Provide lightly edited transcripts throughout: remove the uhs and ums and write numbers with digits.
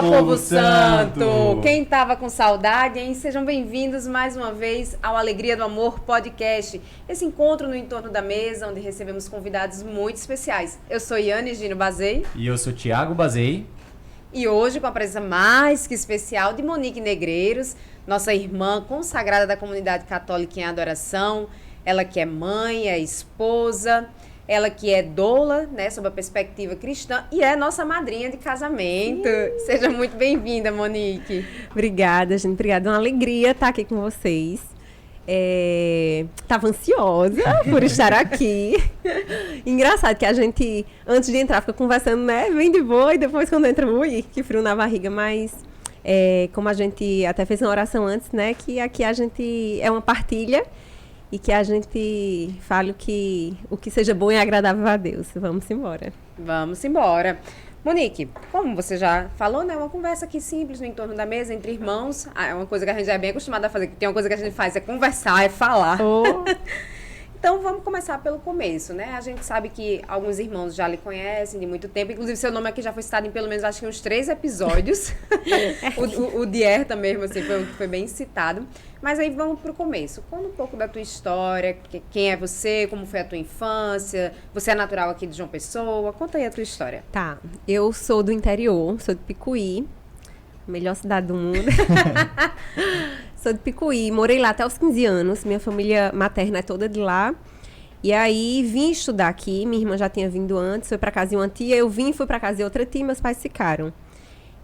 Fala, povo santo! Quem tava com saudade, hein? Sejam bem-vindos mais uma vez ao Alegria do Amor Podcast. Esse encontro no entorno da mesa, onde recebemos convidados muito especiais. Eu sou Yane Gino Bazei. E eu sou Thiago Bazei. E hoje com a presença mais que especial de Monique Negreiros, nossa irmã consagrada da comunidade católica em adoração. Ela que é mãe, é esposa... Ela que é doula, né, sob a perspectiva cristã, e é nossa madrinha de casamento. Seja muito bem-vinda, Monique. Obrigada, gente. Obrigada. É uma alegria estar aqui com vocês. Estava ansiosa por estar aqui. Engraçado que a gente, antes de entrar, fica conversando, né? Bem de boa, e depois quando entra, ui, que frio na barriga. Mas, como a gente até fez uma oração antes, né? Que aqui a gente é uma partilha. E que a gente fale o que seja bom e agradável a Deus. Vamos embora. Vamos embora. Monique, como você já falou, né? Uma conversa aqui simples no entorno da mesa, entre irmãos. É uma coisa que a gente já é bem acostumada a fazer. Tem uma coisa que a gente faz, é conversar, é falar. Oh. Então, vamos começar pelo começo, né? A gente sabe que alguns irmãos já lhe conhecem de muito tempo. Inclusive, seu nome aqui já foi citado em pelo menos, acho que uns 3 episódios. o Dierta mesmo, assim, foi bem citado. Mas aí vamos pro começo. Conta um pouco da tua história, quem é você, como foi a tua infância. Você é natural aqui de João Pessoa. Conta aí a tua história. Tá, eu sou do interior, sou de Picuí, melhor cidade do mundo. Sou de Picuí, morei lá até os 15 anos, minha família materna é toda de lá. E aí vim estudar aqui, minha irmã já tinha vindo antes, foi pra casa de uma tia, eu vim, fui pra casa de outra tia e meus pais ficaram.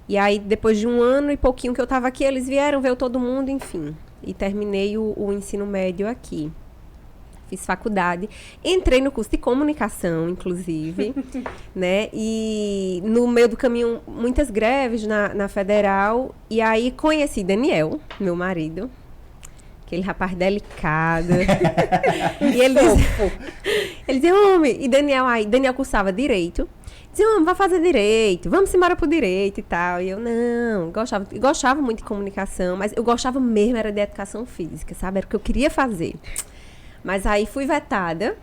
E aí depois de 1 ano e pouquinho que eu tava aqui, eles vieram, veio todo mundo, enfim. E terminei o ensino médio aqui. Fiz faculdade, entrei no curso de comunicação, inclusive, né? E no meio do caminho, muitas greves na Federal. E aí conheci Daniel, meu marido, aquele rapaz delicado. E ele dizia, homem, e Daniel cursava Direito. Dizia, homem, vai fazer Direito, vamos embora pro Direito e tal. E eu, não, gostava muito de comunicação, mas eu gostava mesmo, era de Educação Física, sabe? Era o que eu queria fazer. Mas aí fui vetada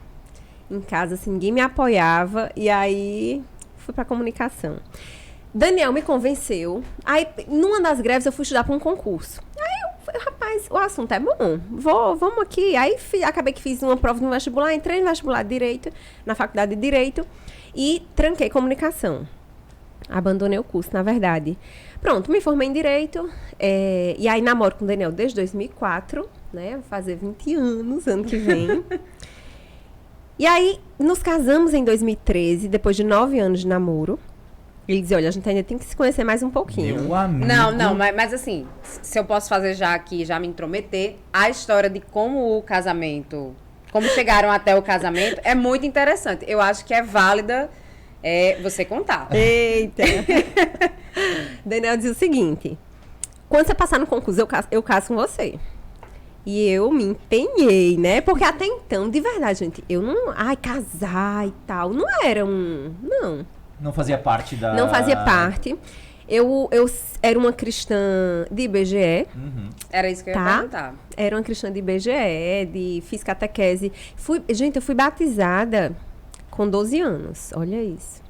em casa, assim, ninguém me apoiava, e aí fui pra comunicação. Daniel me convenceu, aí numa das greves eu fui estudar para um concurso. Aí eu, rapaz, o assunto é bom, vamos aqui. Aí acabei que fiz uma prova no vestibular, entrei no vestibular de Direito, na faculdade de Direito, e tranquei comunicação. Abandonei o curso, na verdade. Pronto, me formei em Direito, e aí namoro com o Daniel desde 2004, né? Vou fazer 20 anos, ano que vem. E aí, nos casamos em 2013, depois de 9 anos de namoro. Ele dizia, olha, a gente ainda tem que se conhecer mais um pouquinho. Meu amigo. Não, mas assim, se eu posso fazer já aqui, já me intrometer, a história de como o casamento, como chegaram até o casamento, é muito interessante. Eu acho que é válida você contar. Eita! Daniel dizia o seguinte, quando você passar no concurso, eu caso com você. E eu me empenhei, né? Porque até então, de verdade, gente, eu não... casar e tal, não era não. Não fazia parte da... Não fazia parte. Eu era uma cristã de IBGE. Uhum. Era isso que eu ia perguntar. Era uma cristã de IBGE, fiz catequese. Eu fui batizada com 12 anos, olha isso.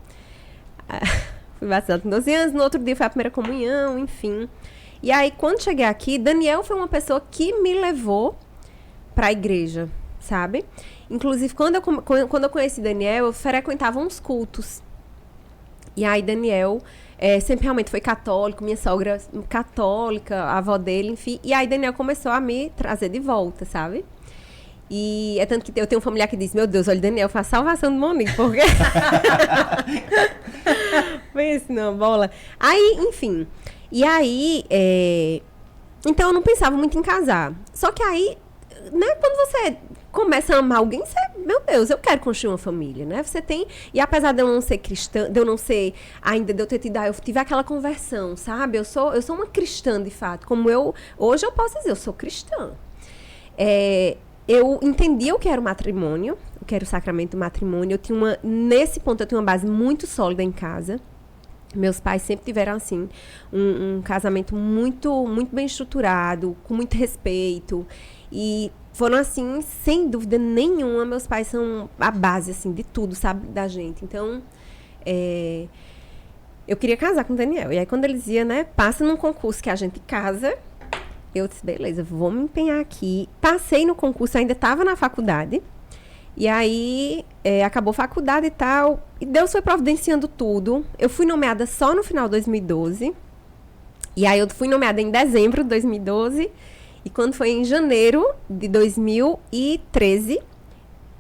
Fui batizada com 12 anos, no outro dia foi a primeira comunhão, enfim. E aí, quando cheguei aqui, Daniel foi uma pessoa que me levou para a igreja, sabe? Inclusive, quando eu conheci Daniel, eu frequentava uns cultos. E aí, Daniel sempre realmente foi católico, minha sogra católica, a avó dele, enfim. E aí, Daniel começou a me trazer de volta, sabe? E é tanto que eu tenho um familiar que disse, meu Deus, olha, Daniel, foi a salvação do Monique, porque... Pense numa bola. Aí, enfim... E aí, então eu não pensava muito em casar. Só que aí, né, quando você começa a amar alguém, você, meu Deus, eu quero construir uma família, né? Você tem, e apesar de eu não ser cristã, de eu não ser, ainda de eu ter tido, eu tive aquela conversão, sabe? Eu sou uma cristã, de fato. Hoje eu posso dizer, eu sou cristã. Eu entendia o que era o matrimônio, o que era o sacramento do matrimônio. Nesse ponto, eu tinha uma base muito sólida em casa. Meus pais sempre tiveram, assim, um casamento muito, muito bem estruturado, com muito respeito. E foram, assim, sem dúvida nenhuma, meus pais são a base, assim, de tudo, sabe, da gente. Então, eu queria casar com o Daniel. E aí, quando ele dizia, né, passa num concurso que a gente casa, eu disse, beleza, vou me empenhar aqui. Passei no concurso, ainda estava na faculdade. E aí, acabou a faculdade e tal. E Deus foi providenciando tudo. Eu fui nomeada só no final de 2012. E aí, eu fui nomeada em dezembro de 2012. E quando foi em janeiro de 2013,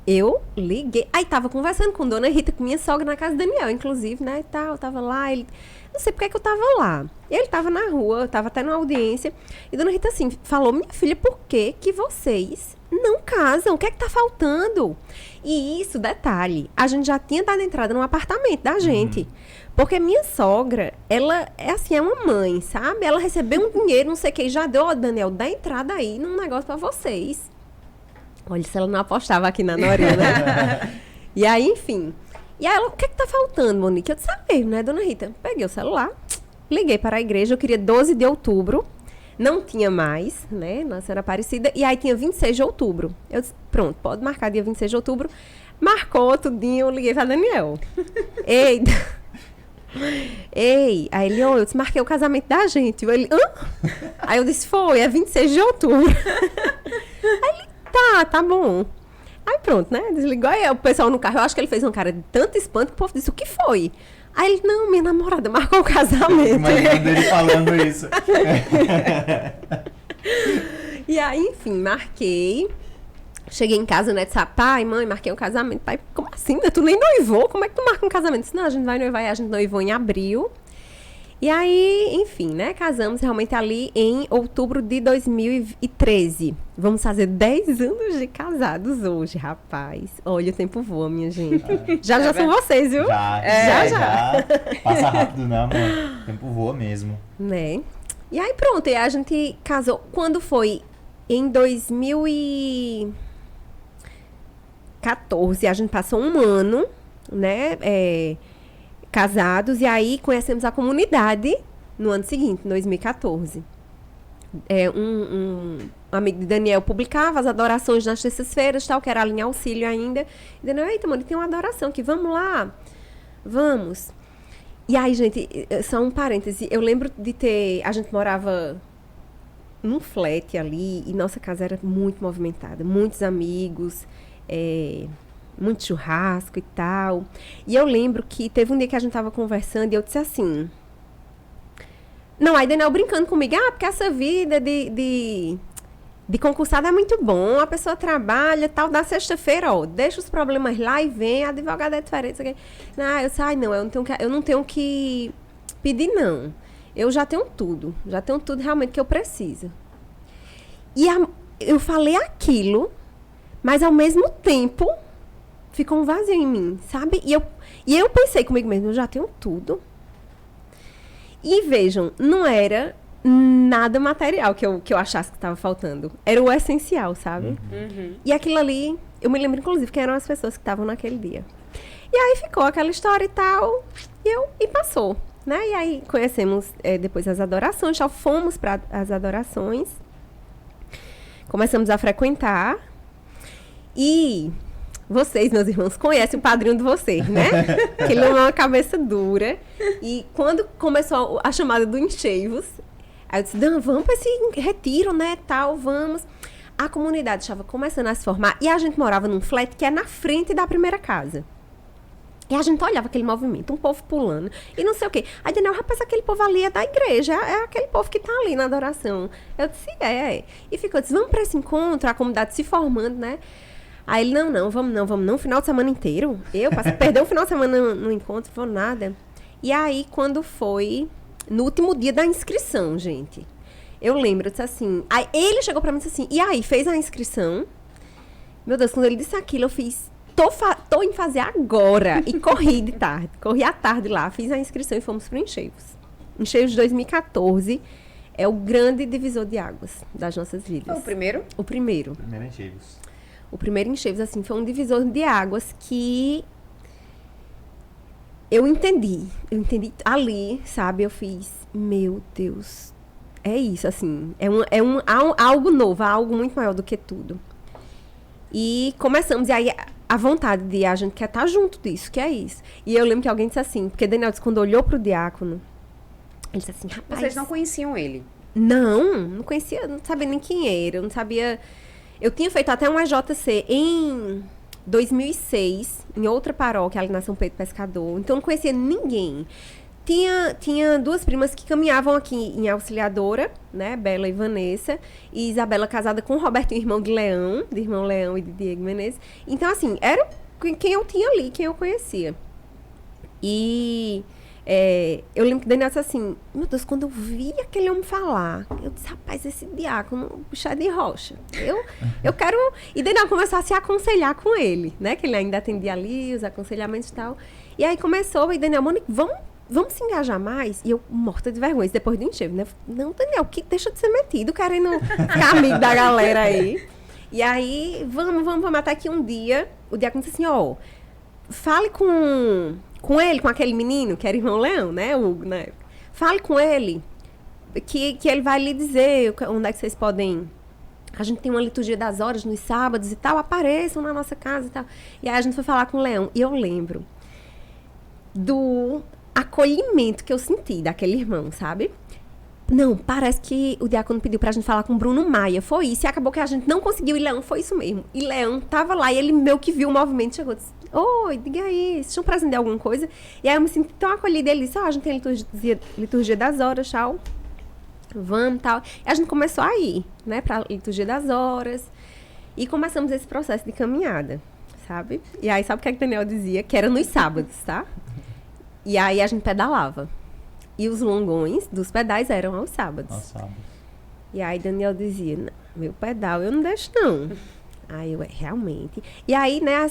eu liguei. Aí, tava conversando com Dona Rita, com minha sogra, na casa do Daniel, inclusive, né, e tal. Tava lá, ele... Não sei porque que eu tava lá. E ele tava na rua, eu tava até numa audiência. E Dona Rita, assim, falou, minha filha, por que vocês não casam? O que é que tá faltando? E isso, detalhe, a gente já tinha dado entrada num apartamento da gente. Porque minha sogra, ela é assim, é uma mãe, sabe? Ela recebeu um dinheiro, não sei o que, e já deu, ó, Daniel, dá entrada aí num negócio pra vocês. Olha, se ela não apostava aqui na Norinha, né? E aí, enfim. E aí ela, o que é que tá faltando, Monique? Eu disse, mesmo, né, Dona Rita? Peguei o celular, liguei para a igreja, eu queria 12 de outubro. Não tinha mais, né, Nossa Senhora Aparecida. E aí tinha 26 de outubro. Eu disse, pronto, pode marcar dia 26 de outubro. Marcou tudinho, eu liguei para Daniel. Ei, aí ele, eu disse, marquei o casamento da gente. Ele, hã? Aí eu disse, é 26 de outubro. Aí ele, tá bom. Aí pronto, né? Desligou. Aí o pessoal no carro, eu acho que ele fez uma cara de tanto espanto que o povo disse, o que foi? Aí ele, não, minha namorada marcou o casamento. Imaginando ele falando isso. E aí, enfim, marquei. Cheguei em casa, né? Disse, pai, mãe, marquei um casamento. Pai, como assim? Tu nem noivou? Como é que tu marca um casamento? Disse, não, a gente vai noivar. E a gente noivou em abril. E aí, enfim, né? Casamos realmente ali em outubro de 2013. Vamos fazer 10 anos de casados hoje, rapaz. Olha, o tempo voa, minha gente. Já são vocês, viu? Já. Passa rápido, não, mano. O tempo voa mesmo. Né? E aí, pronto. E a gente casou. Quando foi? Em 2014. A gente passou um ano, né? Casados, e aí conhecemos a comunidade no ano seguinte, em 2014. Um amigo de Daniel publicava as adorações nas terças-feiras, tal, que era a linha auxílio ainda. E Daniel, eita, mano, tem uma adoração aqui, vamos lá? Vamos. E aí, gente, só um parêntese, eu lembro de a gente morava num flat ali, e nossa casa era muito movimentada, muitos amigos, muito churrasco e tal. E eu lembro que teve um dia que a gente tava conversando e eu disse assim... Não, aí Daniel brincando comigo, porque essa vida de concursado é muito bom, a pessoa trabalha, tal, da sexta-feira, deixa os problemas lá e vem, a advogada é diferente. Não, eu disse, não, eu não tenho que pedir, não. Eu já tenho tudo realmente que eu preciso. E eu falei aquilo, mas ao mesmo tempo... Ficou um vazio em mim, sabe? E eu pensei comigo mesmo, eu já tenho tudo. E vejam, não era nada material que eu achasse que estava faltando. Era o essencial, sabe? Uhum. E aquilo ali, eu me lembro inclusive quem eram as pessoas que estavam naquele dia. E aí ficou aquela história e tal, e passou, né? E aí conhecemos depois as adorações, já fomos para as adorações. Começamos a frequentar. E... Vocês, meus irmãos, conhecem o padrinho de vocês, né? Que ele não é uma cabeça dura. E quando começou a chamada do Enchei-vos, aí eu disse, Dan, vamos para esse retiro, né, tal, vamos. A comunidade estava começando a se formar e a gente morava num flat que é na frente da primeira casa. E a gente olhava aquele movimento, um povo pulando e não sei o quê. Aí, Daniel, rapaz, aquele povo ali é da igreja, é aquele povo que tá ali na adoração. Eu disse, E ficou, disse, vamos para esse encontro, a comunidade se formando, né? Aí ele, não, vamos não, final de semana inteiro. Perdeu o final de semana no encontro, não foi nada. E aí, quando foi, no último dia da inscrição, gente, eu lembro, eu disse assim, aí ele chegou pra mim e disse assim, e aí, fez a inscrição? Meu Deus, quando ele disse aquilo, eu fiz, tô em fazer agora. E corri à tarde lá, fiz a inscrição e fomos pro Enchei-vos. Enchei-vos de 2014 é o grande divisor de águas das nossas vidas. O primeiro? O primeiro. Primeiro Enchei-vos. O primeiro Enchei-vos, assim, foi um divisor de águas que eu entendi ali, sabe? Eu fiz, meu Deus, é isso, assim, algo novo, algo muito maior do que tudo. E começamos, e aí a vontade de a gente quer estar junto disso, que é isso. E eu lembro que alguém disse assim, porque Daniel disse, quando olhou pro diácono, ele disse assim, rapaz... Vocês não conheciam ele? Não conhecia, não sabia nem quem era, eu não sabia... Eu tinha feito até um AJC em 2006, em outra paróquia, ali na São Pedro Pescador, então eu não conhecia ninguém. Tinha duas primas que caminhavam aqui em Auxiliadora, né, Bela e Vanessa, e Isabela casada com o Robertinho, irmão de irmão Leão e de Diego Menezes. Então, assim, era quem eu tinha ali, quem eu conhecia. E... eu lembro que Daniel disse assim, meu Deus, quando eu vi aquele homem falar, eu disse, rapaz, esse diácono, puxa é de rocha. Eu quero... E Daniel começou a se aconselhar com ele, né? Que ele ainda atendia ali, os aconselhamentos e tal. E aí começou, e Daniel, Monique, vamos se engajar mais? E eu, morta de vergonha, depois do enxergo, né? Não, Daniel, que deixa de ser metido, querendo ficar amigo da galera aí. E aí, vamos, até que um dia, o diácono disse assim, ó, fale com ele, com aquele menino, que era irmão Leão, né, Hugo, né? Fale com ele, que ele vai lhe dizer onde é que vocês podem... A gente tem uma liturgia das horas nos sábados e tal, apareçam na nossa casa e tal. E aí a gente foi falar com o Leão. E eu lembro do acolhimento que eu senti daquele irmão, sabe? Não, parece que o diácono pediu pra gente falar com o Bruno Maia. Foi isso. E acabou que a gente não conseguiu. E Leão, foi isso mesmo. E Leão tava lá e ele meio que viu o movimento. Chegou e disse, oi, diga aí, vocês estão presentes de alguma coisa? E aí eu me senti tão acolhida. Ele disse, a gente tem liturgia das horas, tchau. Vamos, tal. E a gente começou a ir, né, pra liturgia das horas. E começamos esse processo de caminhada, sabe? E aí, sabe o que a Daniel dizia? Que era nos sábados, tá? E aí a gente pedalava. E os longões dos pedais eram aos sábados. E aí Daniel dizia, não, meu pedal eu não deixo, não. Aí eu, realmente. E aí, né,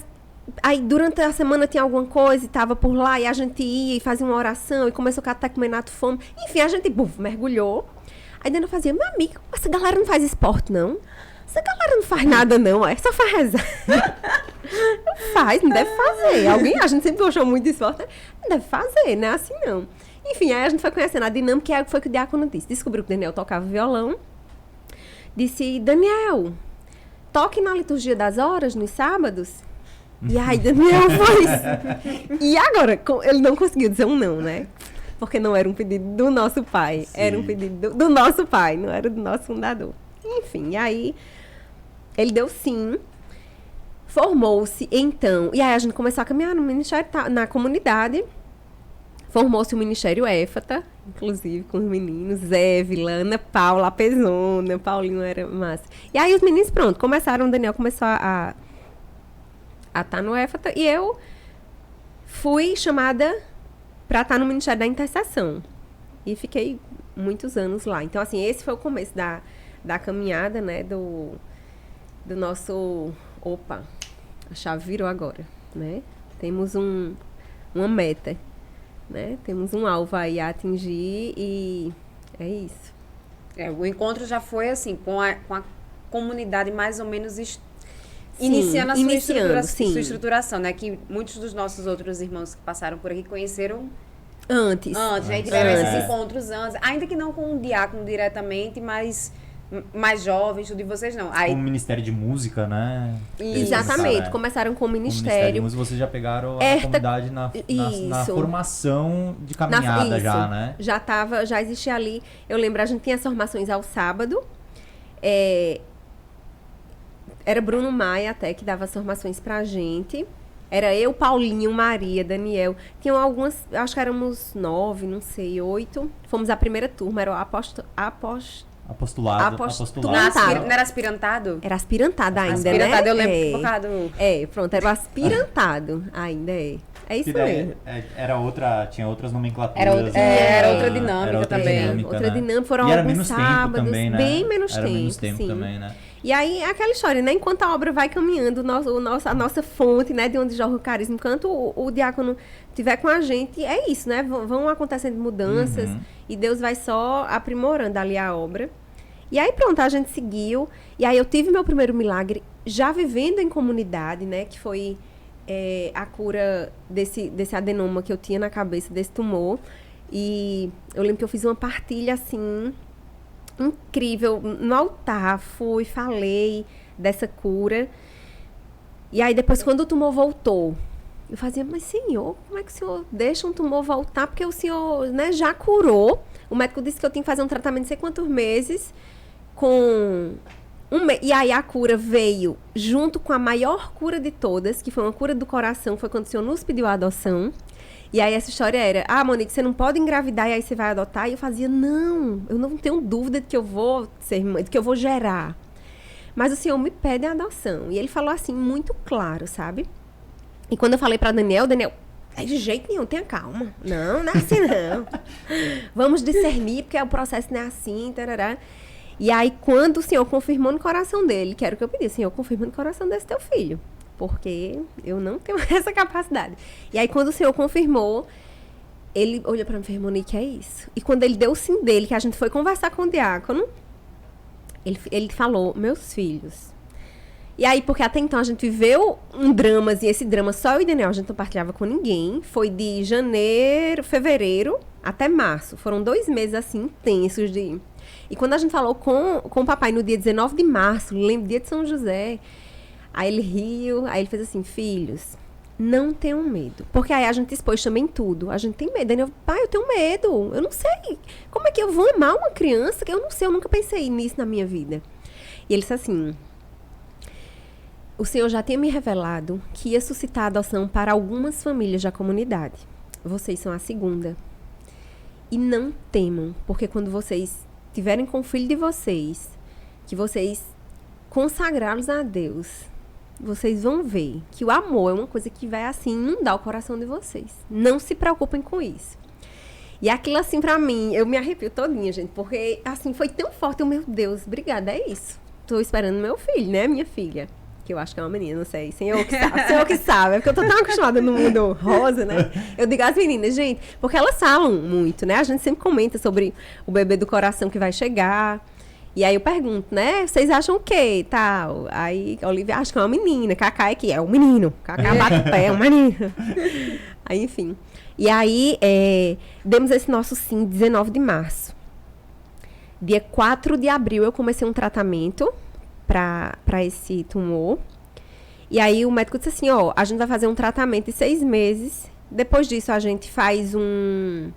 aí durante a semana tinha alguma coisa e tava por lá, e a gente ia e fazia uma oração, e começou a catecumenato fome. Enfim, a gente, mergulhou. Aí Daniel fazia, meu amigo, essa galera não faz esporte, não. Essa galera não faz nada, não. É só faz rezar. Não faz, não deve fazer. A gente sempre gostou muito de esporte, né? Não deve fazer, não é assim, não. Enfim, aí a gente foi conhecendo a dinâmica, e foi o que o diácono disse. Descobriu que o Daniel tocava violão. Disse, Daniel, toque na liturgia das horas, nos sábados. E aí Daniel foi. E agora, ele não conseguiu dizer um não, né? Porque não era um pedido do nosso pai. Sim. Era um pedido do nosso pai, não era do nosso fundador. Enfim, e aí ele deu sim. Formou-se, então. E aí a gente começou a caminhar no ministério, na comunidade. Formou-se o Ministério Éfata, inclusive com os meninos, Zé, Vilana, Paula, Pezona, Paulinho era massa. E aí os meninos, pronto, começaram, o Daniel começou a estar no Éfata, e eu fui chamada para estar no Ministério da Intercessão. E fiquei muitos anos lá. Então, assim, esse foi o começo da caminhada, né, do nosso... Opa, a chave virou agora, né? Temos uma meta. Né? Temos um alvo aí a atingir e é isso. O encontro já foi assim, com a comunidade mais ou menos iniciando a sua estruturação, né? Que muitos dos nossos outros irmãos que passaram por aqui conheceram antes, né? Tiveram esses encontros antes, ainda que não com um diácono diretamente, mas mais jovens, tudo de vocês não. Aí, como Ministério de Música, né? Exatamente, começaram com o Ministério. De Música, vocês já pegaram a comunidade na formação de caminhada já, né? Já existia ali. Eu lembro, a gente tinha as formações ao sábado. Era Bruno Maia até que dava as formações pra gente. Era eu, Paulinho, Maria, Daniel. Tinham algumas, acho que éramos 9, não sei, 8. Fomos a primeira turma, era o apostolado. Não era aspirantado? Era aspirantado ainda, aspirantado, né? Eu lembro um bocado. Pronto, era o aspirantado ainda, É isso mesmo. Tinha outras nomenclaturas. Era outra dinâmica também. Outra dinâmica, foram alguns menos sábados. Tempo também, né? Bem menos era tempo, menos tempo sim. também, né? E aí, aquela história, né? Enquanto a obra vai caminhando, a nossa fonte, né? De onde jorra o carisma, enquanto o diácono estiver com a gente, é isso, né? Vão acontecendo mudanças e Deus vai só aprimorando ali a obra. E aí, pronto, a gente seguiu. E aí, eu tive meu primeiro milagre já vivendo em comunidade, né? Que foi a cura desse adenoma que eu tinha na cabeça, desse tumor. E eu lembro que eu fiz uma partilha, assim... incrível, no altar, falei dessa cura E aí, depois, quando o tumor voltou, eu fazia, mas senhor, como é que o senhor deixa um tumor voltar? Porque o senhor, né, já curou. O médico disse que eu tinha que fazer um tratamento de sei quantos meses, e aí a cura veio junto com a maior cura de todas, que foi uma cura do coração, foi quando o senhor nos pediu a adoção. E aí essa história era, Monique, você não pode engravidar e aí você vai adotar. E eu fazia, não, eu não tenho dúvida de que eu vou ser mãe, de que eu vou gerar. Mas o senhor me pede a adoção. E ele falou assim, muito claro, sabe? E quando eu falei pra Daniel, de jeito nenhum, tenha calma. Não é assim não. Vamos discernir, porque o processo não é assim, tarará. E aí, quando o Senhor confirmou no coração dele, que era o que eu pedi, Senhor, confirma no coração desse teu filho. Porque eu não tenho essa capacidade. E aí, quando o Senhor confirmou, ele olhou pra mim e falou, Monique, é isso. E quando ele deu o sim dele, que a gente foi conversar com o diácono, ele falou, meus filhos. E aí, porque até então a gente viveu um drama, e esse drama só eu e Daniel, a gente não partilhava com ninguém. Foi de fevereiro até março. Foram 2 meses, assim, intensos de... E quando a gente falou com o papai no dia 19 de março, lembro, dia de São José, aí ele riu, aí ele fez assim, filhos, não tenham medo. Porque aí a gente expôs também tudo. A gente tem medo. Daniel, pai, eu tenho medo. Eu não sei. Como é que eu vou amar uma criança que eu não sei, eu nunca pensei nisso na minha vida. E ele disse assim... O Senhor já tinha me revelado que ia suscitar a adoção para algumas famílias da comunidade. Vocês são a segunda. E não temam, porque quando vocês tiverem com o filho de vocês, que vocês consagrá-los a Deus, vocês vão ver que o amor é uma coisa que vai, assim, inundar o coração de vocês. Não se preocupem com isso. E aquilo, assim, pra mim, eu me arrepio todinha, gente, porque, assim, foi tão forte. Meu Deus, obrigada, é isso. Tô esperando meu filho, né, minha filha. Que eu acho que é uma menina, não sei. Senhor que sabe. É porque eu tô tão acostumada no mundo rosa, né? Eu digo às meninas, gente, porque elas falam muito, né? A gente sempre comenta sobre o bebê do coração que vai chegar. E aí eu pergunto, né? Vocês acham o quê? Tal. Aí a Olivia acha que é uma menina. Cacá é que é um menino. Cacá bate o pé, é um menino. Aí, enfim. E aí, demos esse nosso sim, 19 de março. Dia 4 de abril eu comecei um tratamento para esse tumor. E aí o médico disse assim, a gente vai fazer um tratamento de 6 meses. Depois disso a gente faz um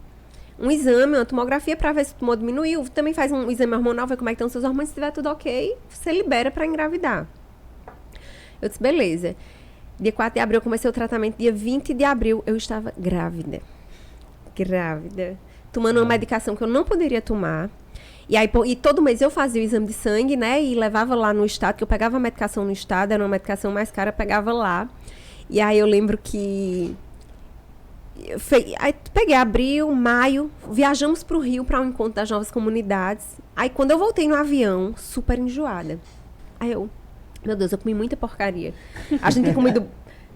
exame, uma tomografia para ver se o tumor diminuiu. Também faz um exame hormonal, ver como é que estão os seus hormônios. Se estiver tudo ok, você libera para engravidar. Eu disse, beleza. Dia 4 de abril eu comecei o tratamento. Dia 20 de abril eu estava grávida. Tomando uma medicação que eu não poderia tomar. E aí, todo mês eu fazia o exame de sangue, né? E levava lá no estado, que eu pegava a medicação no estado, era uma medicação mais cara, pegava lá. E aí eu lembro que... Aí peguei abril, maio, viajamos pro Rio para um encontro das novas comunidades. Aí quando eu voltei no avião, super enjoada. Aí eu, meu Deus, eu comi muita porcaria. A gente tinha comido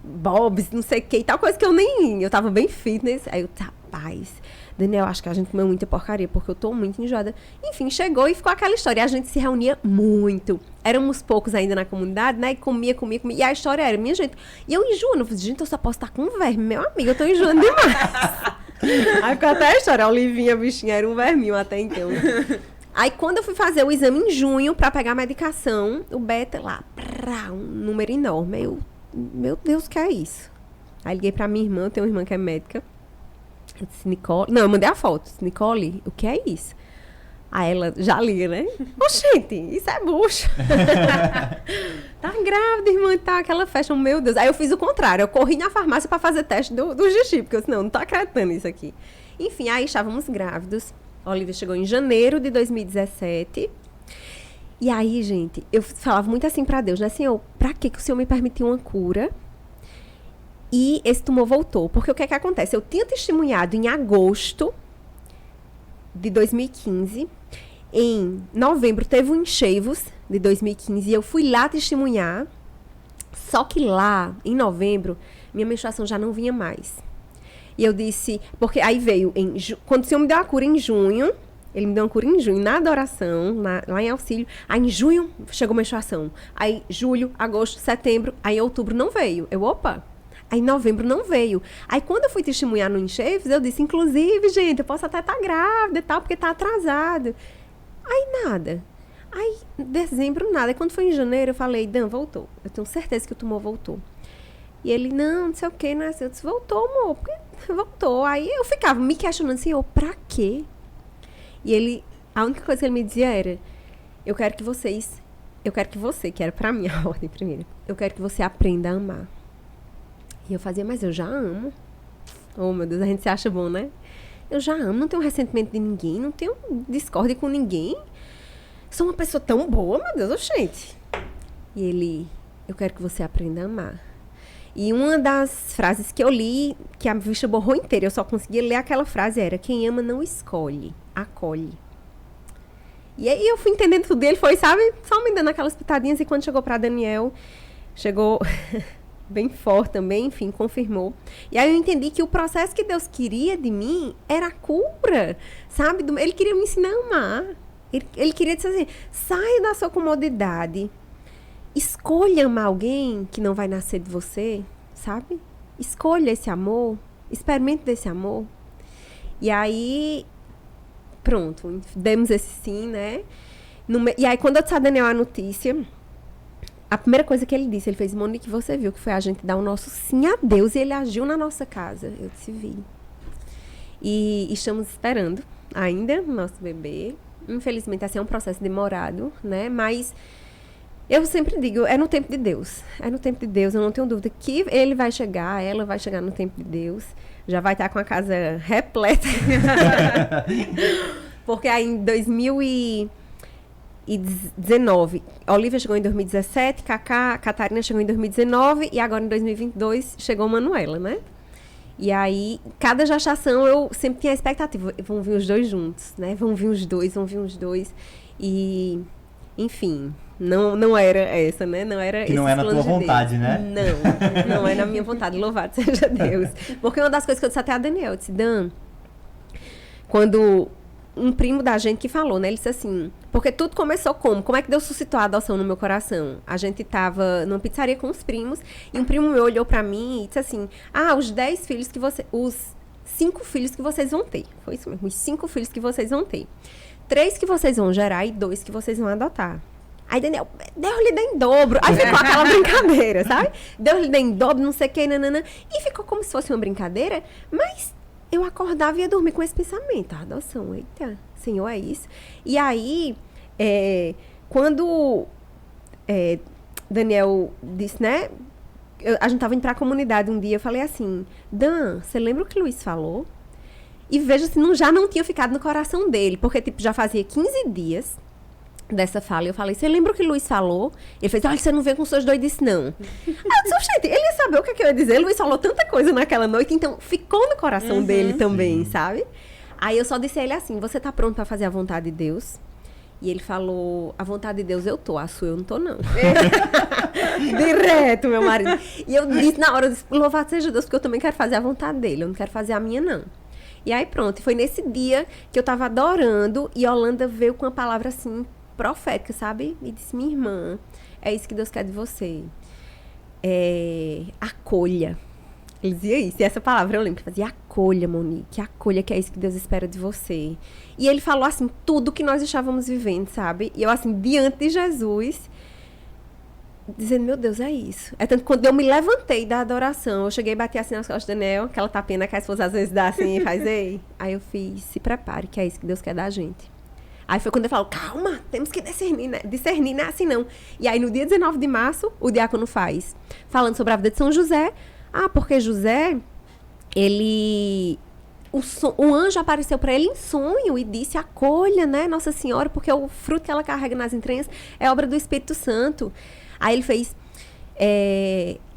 bobs, não sei o que e tal, coisa que eu tava bem fitness. Aí eu, rapaz... Daniel, acho que a gente comeu muita porcaria, porque eu tô muito enjoada. Enfim, chegou e ficou aquela história. E a gente se reunia muito. Éramos poucos ainda na comunidade, né? E comia. E a história era, minha gente... E eu enjoando. Eu falei, gente, eu só posso estar com verme. Meu amigo, eu tô enjoando demais. Aí ficou até a história. A Olivinha, a bichinha, era um verminho até então. Aí, quando eu fui fazer o exame em junho, pra pegar a medicação, o beta lá, um número enorme. Aí eu, meu Deus, o que é isso? Aí liguei pra minha irmã, eu tenho uma irmã que é médica. Eu disse, Nicole... Não, eu mandei a foto. Disse, Nicole, o que é isso? Aí ela já liga, né? Oxente, isso é bucho. Tá grávida, irmã, tá aquela festa, meu Deus. Aí eu fiz o contrário. Eu corri na farmácia pra fazer teste do xixi, porque eu disse, não tô acreditando nisso aqui. Enfim, aí estávamos grávidos. A Olivia chegou em janeiro de 2017. E aí, gente, eu falava muito assim pra Deus, né? Senhor, pra que o Senhor me permitiu uma cura? E esse tumor voltou. Porque o que é que acontece? Eu tinha testemunhado em agosto de 2015. Em novembro teve um enxeivos de 2015. E eu fui lá testemunhar. Só que lá, em novembro, minha menstruação já não vinha mais. E eu disse... Porque aí veio... Quando o Senhor me deu a cura em junho... Ele me deu uma cura em junho, na adoração, lá em auxílio. Aí em junho chegou a menstruação. Aí julho, agosto, setembro. Aí em outubro não veio. Eu, opa... Aí, em novembro, não veio. Aí, quando eu fui testemunhar no Enxeves, eu disse, inclusive, gente, eu posso até estar grávida e tal, porque tá atrasado. Aí, nada. Aí, dezembro, nada. E quando foi em janeiro, eu falei, Dan, voltou. Eu tenho certeza que o tumor voltou. E ele, não sei o que, né? Eu disse, voltou, amor. Porque voltou. Aí eu ficava me questionando, Senhor, pra quê? E ele, a única coisa que ele me dizia era, eu quero que você, que era pra mim a ordem primeiro, eu quero que você aprenda a amar. E eu fazia, mas eu já amo. Oh, meu Deus, a gente se acha bom, né? Eu já amo, não tenho ressentimento de ninguém, não tenho discórdia com ninguém. Sou uma pessoa tão boa, meu Deus, gente. E ele, eu quero que você aprenda a amar. E uma das frases que eu li, que a vista borrou inteira, eu só conseguia ler aquela frase, era, quem ama não escolhe, acolhe. E aí eu fui entendendo tudo dele, foi, sabe, só me dando aquelas pitadinhas, e quando chegou pra Daniel, chegou bem forte também, enfim, confirmou. E aí eu entendi que o processo que Deus queria de mim era a cura, sabe? Ele queria me ensinar a amar. Ele queria dizer assim, saia da sua comodidade, escolha amar alguém que não vai nascer de você, sabe? Escolha esse amor, experimente desse amor. E aí, pronto, demos esse sim, né? E aí, quando eu disse a Daniel a notícia, a primeira coisa que ele disse, ele fez, Monique, você viu que foi a gente dar o nosso sim a Deus e ele agiu na nossa casa. Eu disse, vi. E estamos esperando ainda o nosso bebê. Infelizmente, assim, é um processo demorado, né? Mas eu sempre digo, é no tempo de Deus. É no tempo de Deus, eu não tenho dúvida que ele vai chegar, ela vai chegar no tempo de Deus. Já vai estar com a casa repleta. Porque aí em 2019, Olivia chegou em 2017, Catarina chegou em 2019 e agora em 2022 chegou Manuela, né? E aí, cada gestação eu sempre tinha a expectativa, vão vir os dois juntos, né? Vão vir os dois. E, enfim, não era essa, né? Não era que não é na tua vontade, né? Não é na minha vontade, louvado seja Deus. Porque uma das coisas que eu disse até a Daniel, eu disse, Dan, quando um primo da gente que falou, né? Ele disse assim, porque tudo começou como? Como é que Deus suscitou a adoção no meu coração? A gente tava numa pizzaria com os primos, e um primo meu olhou pra mim e disse assim, os 10 filhos que os 5 filhos que vocês vão ter. Foi isso mesmo, os 5 filhos que vocês vão ter. 3 que vocês vão gerar e 2 que vocês vão adotar. Aí Daniel, Deus lhe dá em dobro. Aí ficou aquela brincadeira, sabe? Deus lhe dá em dobro, não sei o que, nanana. E ficou como se fosse uma brincadeira, mas eu acordava e ia dormir com esse pensamento. A adoção, eita, Senhor, é isso. E aí, quando Daniel disse, né? A gente tava indo pra comunidade um dia, eu falei assim, Dan, você lembra o que o Luiz falou? E veja se já não tinha ficado no coração dele, porque tipo, já fazia 15 dias dessa fala. Eu falei, você lembra o que o Luiz falou? Ele fez, olha, você não vem com seus doidices, não. Eu disse, gente, ele ia saber o que eu ia dizer. O Luiz falou tanta coisa naquela noite, então ficou no coração dele também, sabe? Aí eu só disse a ele assim, você tá pronto pra fazer a vontade de Deus? E ele falou, a vontade de Deus eu tô, a sua eu não tô, não. Direto, meu marido. E eu disse na hora, eu disse, louvado seja Deus, porque eu também quero fazer a vontade dele, eu não quero fazer a minha, não. E aí pronto, foi nesse dia que eu tava adorando e Yolanda veio com uma palavra assim, profética, sabe? E disse, minha irmã, é isso que Deus quer de você. Acolha. Ele dizia isso, e essa palavra eu lembro, que fazia acolha, Monique, acolha, que é isso que Deus espera de você. E ele falou assim, tudo que nós estávamos vivendo, sabe? E eu assim, diante de Jesus, dizendo, meu Deus, é isso. É tanto que quando eu me levantei da adoração, eu cheguei e bati assim nas costas do Daniel, aquela tapinha que a esposa às vezes dá assim e faz, ei. Aí eu fiz, se prepare, que é isso que Deus quer da gente. Aí foi quando ele falou, calma, temos que discernir, não é assim não. E aí no dia 19 de março, o diácono faz, falando sobre a vida de São José, porque José, o anjo apareceu para ele em sonho e disse, acolha, né, Nossa Senhora, porque o fruto que ela carrega nas entranhas é obra do Espírito Santo. Aí ele fez,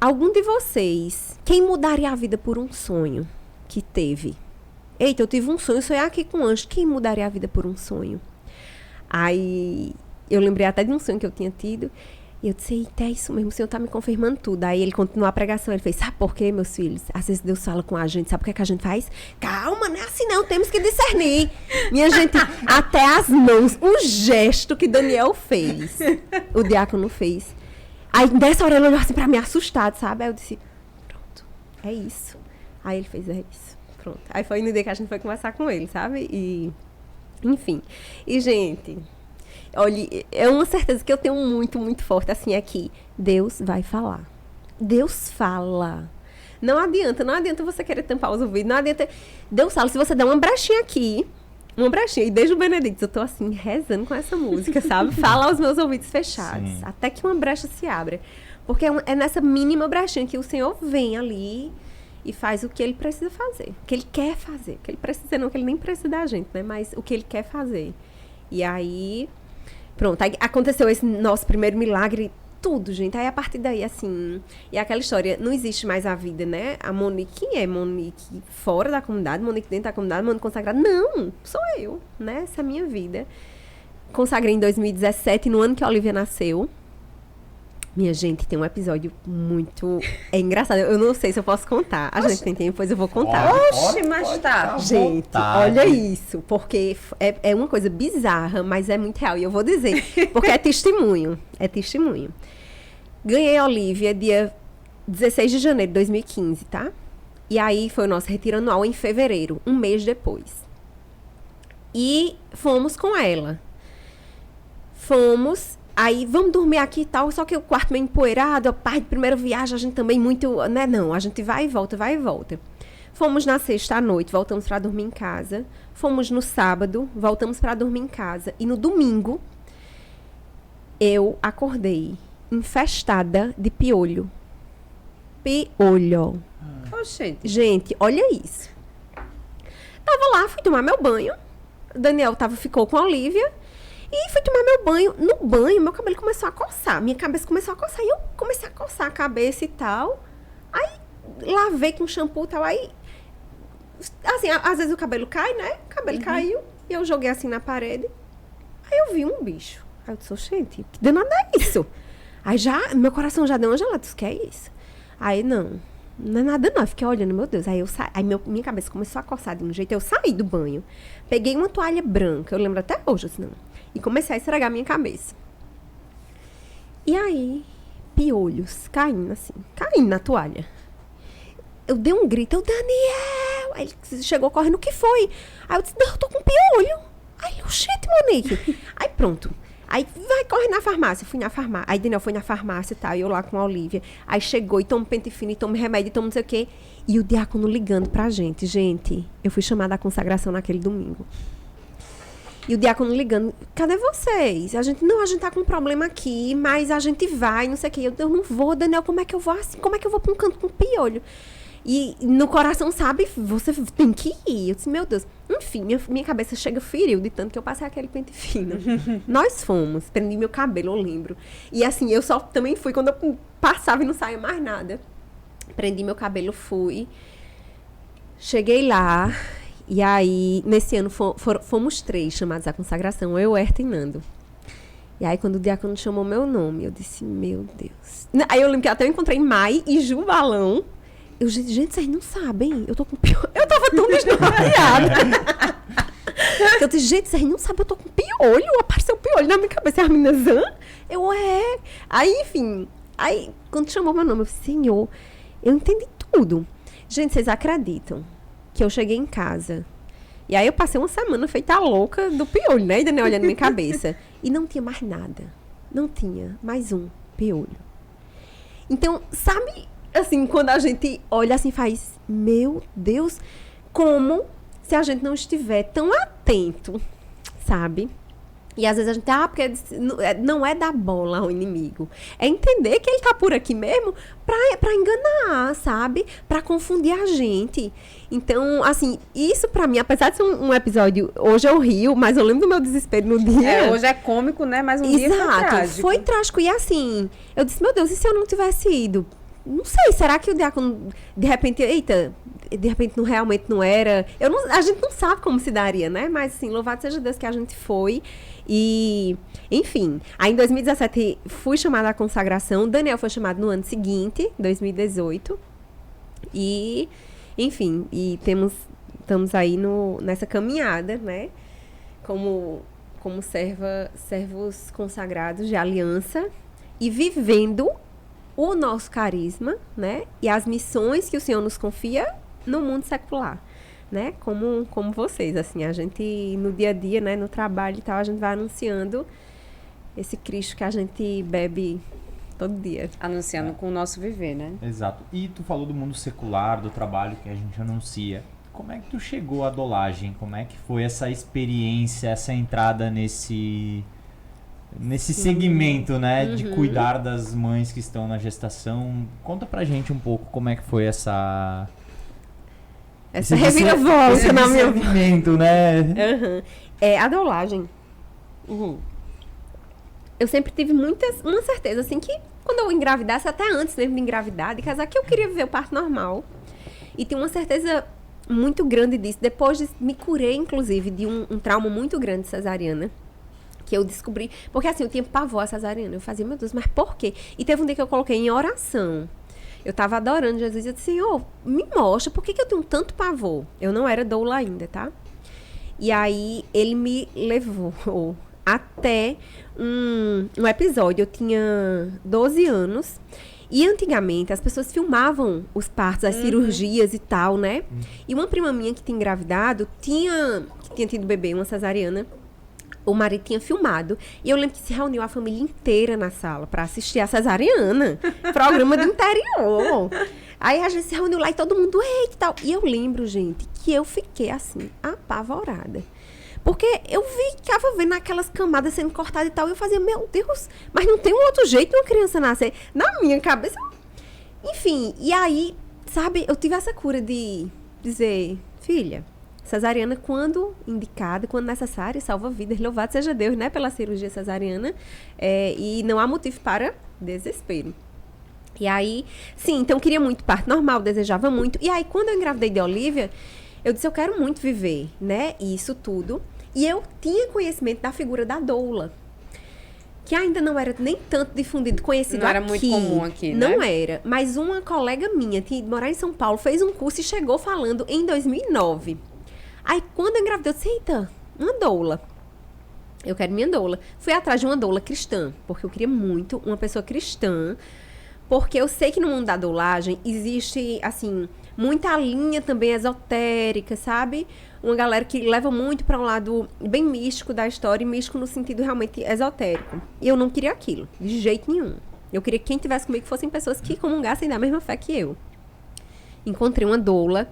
algum de vocês, quem mudaria a vida por um sonho que teve? Eita, eu tive um sonho, sonhar aqui com um anjo, quem mudaria a vida por um sonho? Aí eu lembrei até de um sonho que eu tinha tido, e eu disse, eita, é isso mesmo, o Senhor tá me confirmando tudo. Aí ele continuou a pregação, ele fez, sabe por quê, meus filhos? Às vezes Deus fala com a gente, sabe o que a gente faz? Calma, não é assim não, temos que discernir. Minha gente, até as mãos, o gesto que Daniel fez, o diácono fez. Aí nessa hora ele olhou assim pra mim, assustado, sabe? Aí eu disse, pronto, é isso. Aí ele fez, é isso, pronto. Aí foi no dia que a gente foi conversar com ele, sabe? E, enfim. E, gente, Olha, é uma certeza que eu tenho muito, muito forte, assim, aqui. Deus vai falar. Deus fala. Não adianta você querer tampar os ouvidos, não adianta. Deus fala, se você der uma brechinha aqui, e desde o Benedito, eu tô assim, rezando com essa música, sabe? Fala aos meus ouvidos fechados, Sim. até que uma brecha se abra. Porque é nessa mínima brechinha que o Senhor vem ali e faz o que Ele precisa fazer, o que Ele quer fazer. O que Ele precisa, não, que Ele nem precisa da gente, né? Mas o que Ele quer fazer. E aí, pronto, aí aconteceu esse nosso primeiro milagre, tudo, gente. Aí, a partir daí, assim, e aquela história, não existe mais a vida, né? A Monique, quem é Monique fora da comunidade, Monique dentro da comunidade, Monique consagrada? Não, sou eu, né? Essa é a minha vida. Consagrei em 2017, no ano que a Olivia nasceu. Minha gente, tem um episódio muito... É engraçado, eu não sei se eu posso contar. A gente tem tempo, depois eu vou contar. Oxe, mas tá. Gente, olha isso, porque é uma coisa bizarra, mas é muito real. E eu vou dizer, porque é testemunho. É testemunho. Ganhei a Olivia dia 16 de janeiro de 2015, tá? E aí foi o nosso retiro anual em fevereiro, um mês depois. E fomos com ela. Aí, vamos dormir aqui e tal, só que o quarto meio empoeirado, a parte de primeira viagem, a gente também muito, né, não, a gente vai e volta. Fomos na sexta à noite, voltamos para dormir em casa. Fomos no sábado, voltamos para dormir em casa. E no domingo, eu acordei infestada de piolho. Piolho. Gente, olha isso. Tava lá, fui tomar meu banho. O Daniel ficou com a Olivia. E fui tomar meu banho. No banho, meu cabelo começou a coçar. Minha cabeça começou a coçar. E eu comecei a coçar a cabeça e tal. Aí, lavei com shampoo e tal. Aí, assim, às vezes o cabelo cai, né? O cabelo caiu. E eu joguei assim na parede. Aí eu vi um bicho. Aí eu disse, gente, que danada é isso? Aí meu coração já deu uma gelada. O que é isso? Aí, não é nada não. Eu fiquei olhando, meu Deus. Aí eu saí. Aí minha cabeça começou a coçar de um jeito. Eu saí do banho. Peguei uma toalha branca. Eu lembro até hoje, assim, não. E comecei a estragar minha cabeça. E aí, piolhos caindo na toalha. Eu dei um grito, Daniel! Aí ele chegou correndo, o que foi? Aí eu disse, não, eu tô com piolho. Aí eu, shit, Monique. Aí pronto. Aí vai, corre na farmácia. Fui na farmácia. Aí Daniel foi na farmácia e tal, e eu lá com a Olivia. Aí chegou e toma pente fino, e toma remédio, e toma não sei o quê. E o diácono ligando pra gente. Gente, eu fui chamada à consagração naquele domingo. E o diácono ligando, cadê vocês? A gente tá com um problema aqui, mas a gente vai, não sei o quê. Eu não vou, Daniel, como é que eu vou assim? Como é que eu vou pra um canto com piolho? E no coração, sabe, você tem que ir. Eu disse, meu Deus. Enfim, minha cabeça feriu de tanto que eu passei aquele pente fino. Nós fomos, prendi meu cabelo, eu lembro. E assim, eu só também fui quando eu passava e não saía mais nada. Prendi meu cabelo, fui. Cheguei lá. E aí, nesse ano, fomos 3 chamados à consagração, eu, Herta e Nando. E aí, quando o diácono chamou meu nome, eu disse, meu Deus. Aí eu lembro que até eu encontrei Mai e Ju Balão. Eu disse, gente, vocês não sabem, eu tô com piolho. Eu tava tão desnorteada. Eu disse, gente, vocês não sabem, eu tô com piolho. Apareceu piolho na minha cabeça. E as meninas, Aí, enfim, quando chamou meu nome, eu disse, Senhor, eu entendi tudo. Gente, vocês acreditam que eu cheguei em casa e aí eu passei uma semana feita louca do piolho, né? Ainda nem olhando minha cabeça. E não tinha mais nada. Não tinha mais um piolho. Então, sabe, assim, quando a gente olha assim, faz, meu Deus, como se a gente não estiver tão atento, sabe? E às vezes a gente, porque não é dar bola ao inimigo. É entender que ele tá por aqui mesmo pra enganar, sabe? Pra confundir a gente. Então, assim, isso pra mim, apesar de ser um episódio, hoje eu rio, mas eu lembro do meu desespero no dia. Hoje é cômico, né? Mas dia foi trágico. Foi trágico. E assim, eu disse, meu Deus, e se eu não tivesse ido? Não sei, será que o diácono, de repente, realmente não era? A gente não sabe como se daria, né? Mas, assim, louvado seja Deus que a gente foi. E, enfim, aí em 2017 fui chamada à consagração. Daniel foi chamado no ano seguinte, 2018. E, enfim, estamos aí nessa caminhada, né? Como servos consagrados de aliança e vivendo o nosso carisma, né? E as missões que o Senhor nos confia no mundo secular, né? Como vocês, assim, a gente no dia a dia, né? No trabalho e tal, a gente vai anunciando esse Cristo que a gente bebe todo dia. Anunciando com o nosso viver, né? Exato. E tu falou do mundo secular, do trabalho que a gente anuncia. Como é que tu chegou à dolagem? Como é que foi essa experiência, essa entrada nesse segmento, né? De cuidar das mães que estão na gestação. Conta pra gente um pouco como é que foi essa reviravolta na minha segmento, né? A dolagem. Eu sempre tive uma certeza, assim, que quando eu engravidasse, até antes mesmo de engravidar, de casar, que eu queria viver o parto normal. E tinha uma certeza muito grande disso. Depois me curei, inclusive, de um trauma muito grande de cesariana. Que eu descobri... Porque, assim, eu tinha pavor a cesariana. Eu fazia, meu Deus, mas por quê? E teve um dia que eu coloquei em oração. Eu tava adorando Jesus. Eu disse, Senhor, me mostra por que eu tenho tanto pavor. Eu não era doula ainda, tá? E aí, ele me levou até um episódio. Eu tinha 12 anos. E antigamente, as pessoas filmavam os partos, as cirurgias e tal, né? E uma prima minha que tinha engravidado, que tinha tido bebê, uma cesariana, o marido tinha filmado. E eu lembro que se reuniu a família inteira na sala pra assistir a cesariana. Programa do interior. Aí a gente se reuniu lá e todo mundo, eita e tal. E eu lembro, gente, que eu fiquei assim, apavorada. Porque eu ficava vendo aquelas camadas sendo cortadas e tal, e eu fazia, meu Deus, mas não tem um outro jeito de uma criança nascer. Na minha cabeça, enfim, e aí, sabe, eu tive essa cura de dizer, filha, cesariana quando indicada, quando necessária, salva vidas, louvado seja Deus, né, pela cirurgia cesariana, e não há motivo para desespero. E aí, sim, então eu queria muito parto normal, desejava muito, e aí quando eu engravidei de Olivia, eu disse, eu quero muito viver, né, isso tudo. E eu tinha conhecimento da figura da doula, que ainda não era nem tanto difundido, conhecido aqui. Não era muito comum aqui, né? Não era. Mas uma colega minha, que morar em São Paulo, fez um curso e chegou falando em 2009. Aí, quando eu engravidei, eu disse, eita, uma doula. Eu quero minha doula. Fui atrás de uma doula cristã, porque eu queria muito uma pessoa cristã, porque eu sei que no mundo da doulagem existe, assim, muita linha também esotérica, sabe? Uma galera que leva muito para um lado bem místico da história, e místico no sentido realmente esotérico. E eu não queria aquilo, de jeito nenhum. Eu queria que quem estivesse comigo fossem pessoas que comungassem da mesma fé que eu. Encontrei uma doula,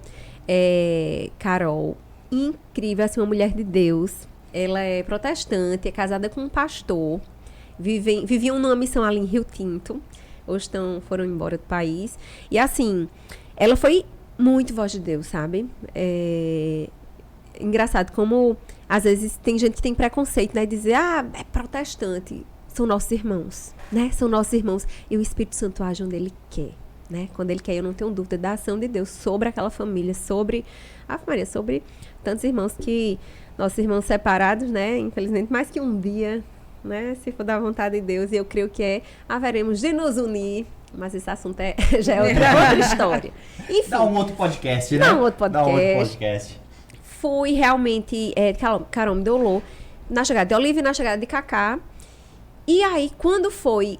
Carol, incrível, assim, uma mulher de Deus. Ela é protestante, é casada com um pastor, viviam numa missão ali em Rio Tinto, hoje foram embora do país. E assim, ela foi muito voz de Deus, sabe? Engraçado como, às vezes, tem gente que tem preconceito, né? Dizer, é protestante. São nossos irmãos, né? São nossos irmãos. E o Espírito Santo age onde Ele quer, né? Quando Ele quer, eu não tenho dúvida da ação de Deus sobre aquela família, sobre a família, sobre tantos irmãos que... Nossos irmãos separados, né? Infelizmente, mais que um dia, né? Se for da vontade de Deus, e eu creio que haveremos de nos unir. Mas esse assunto já é outra história. Enfim. Dá um outro podcast, né? Dá um outro podcast. Fui realmente... Carol me doulou na chegada de Olivia e na chegada de Cacá. E aí, quando foi...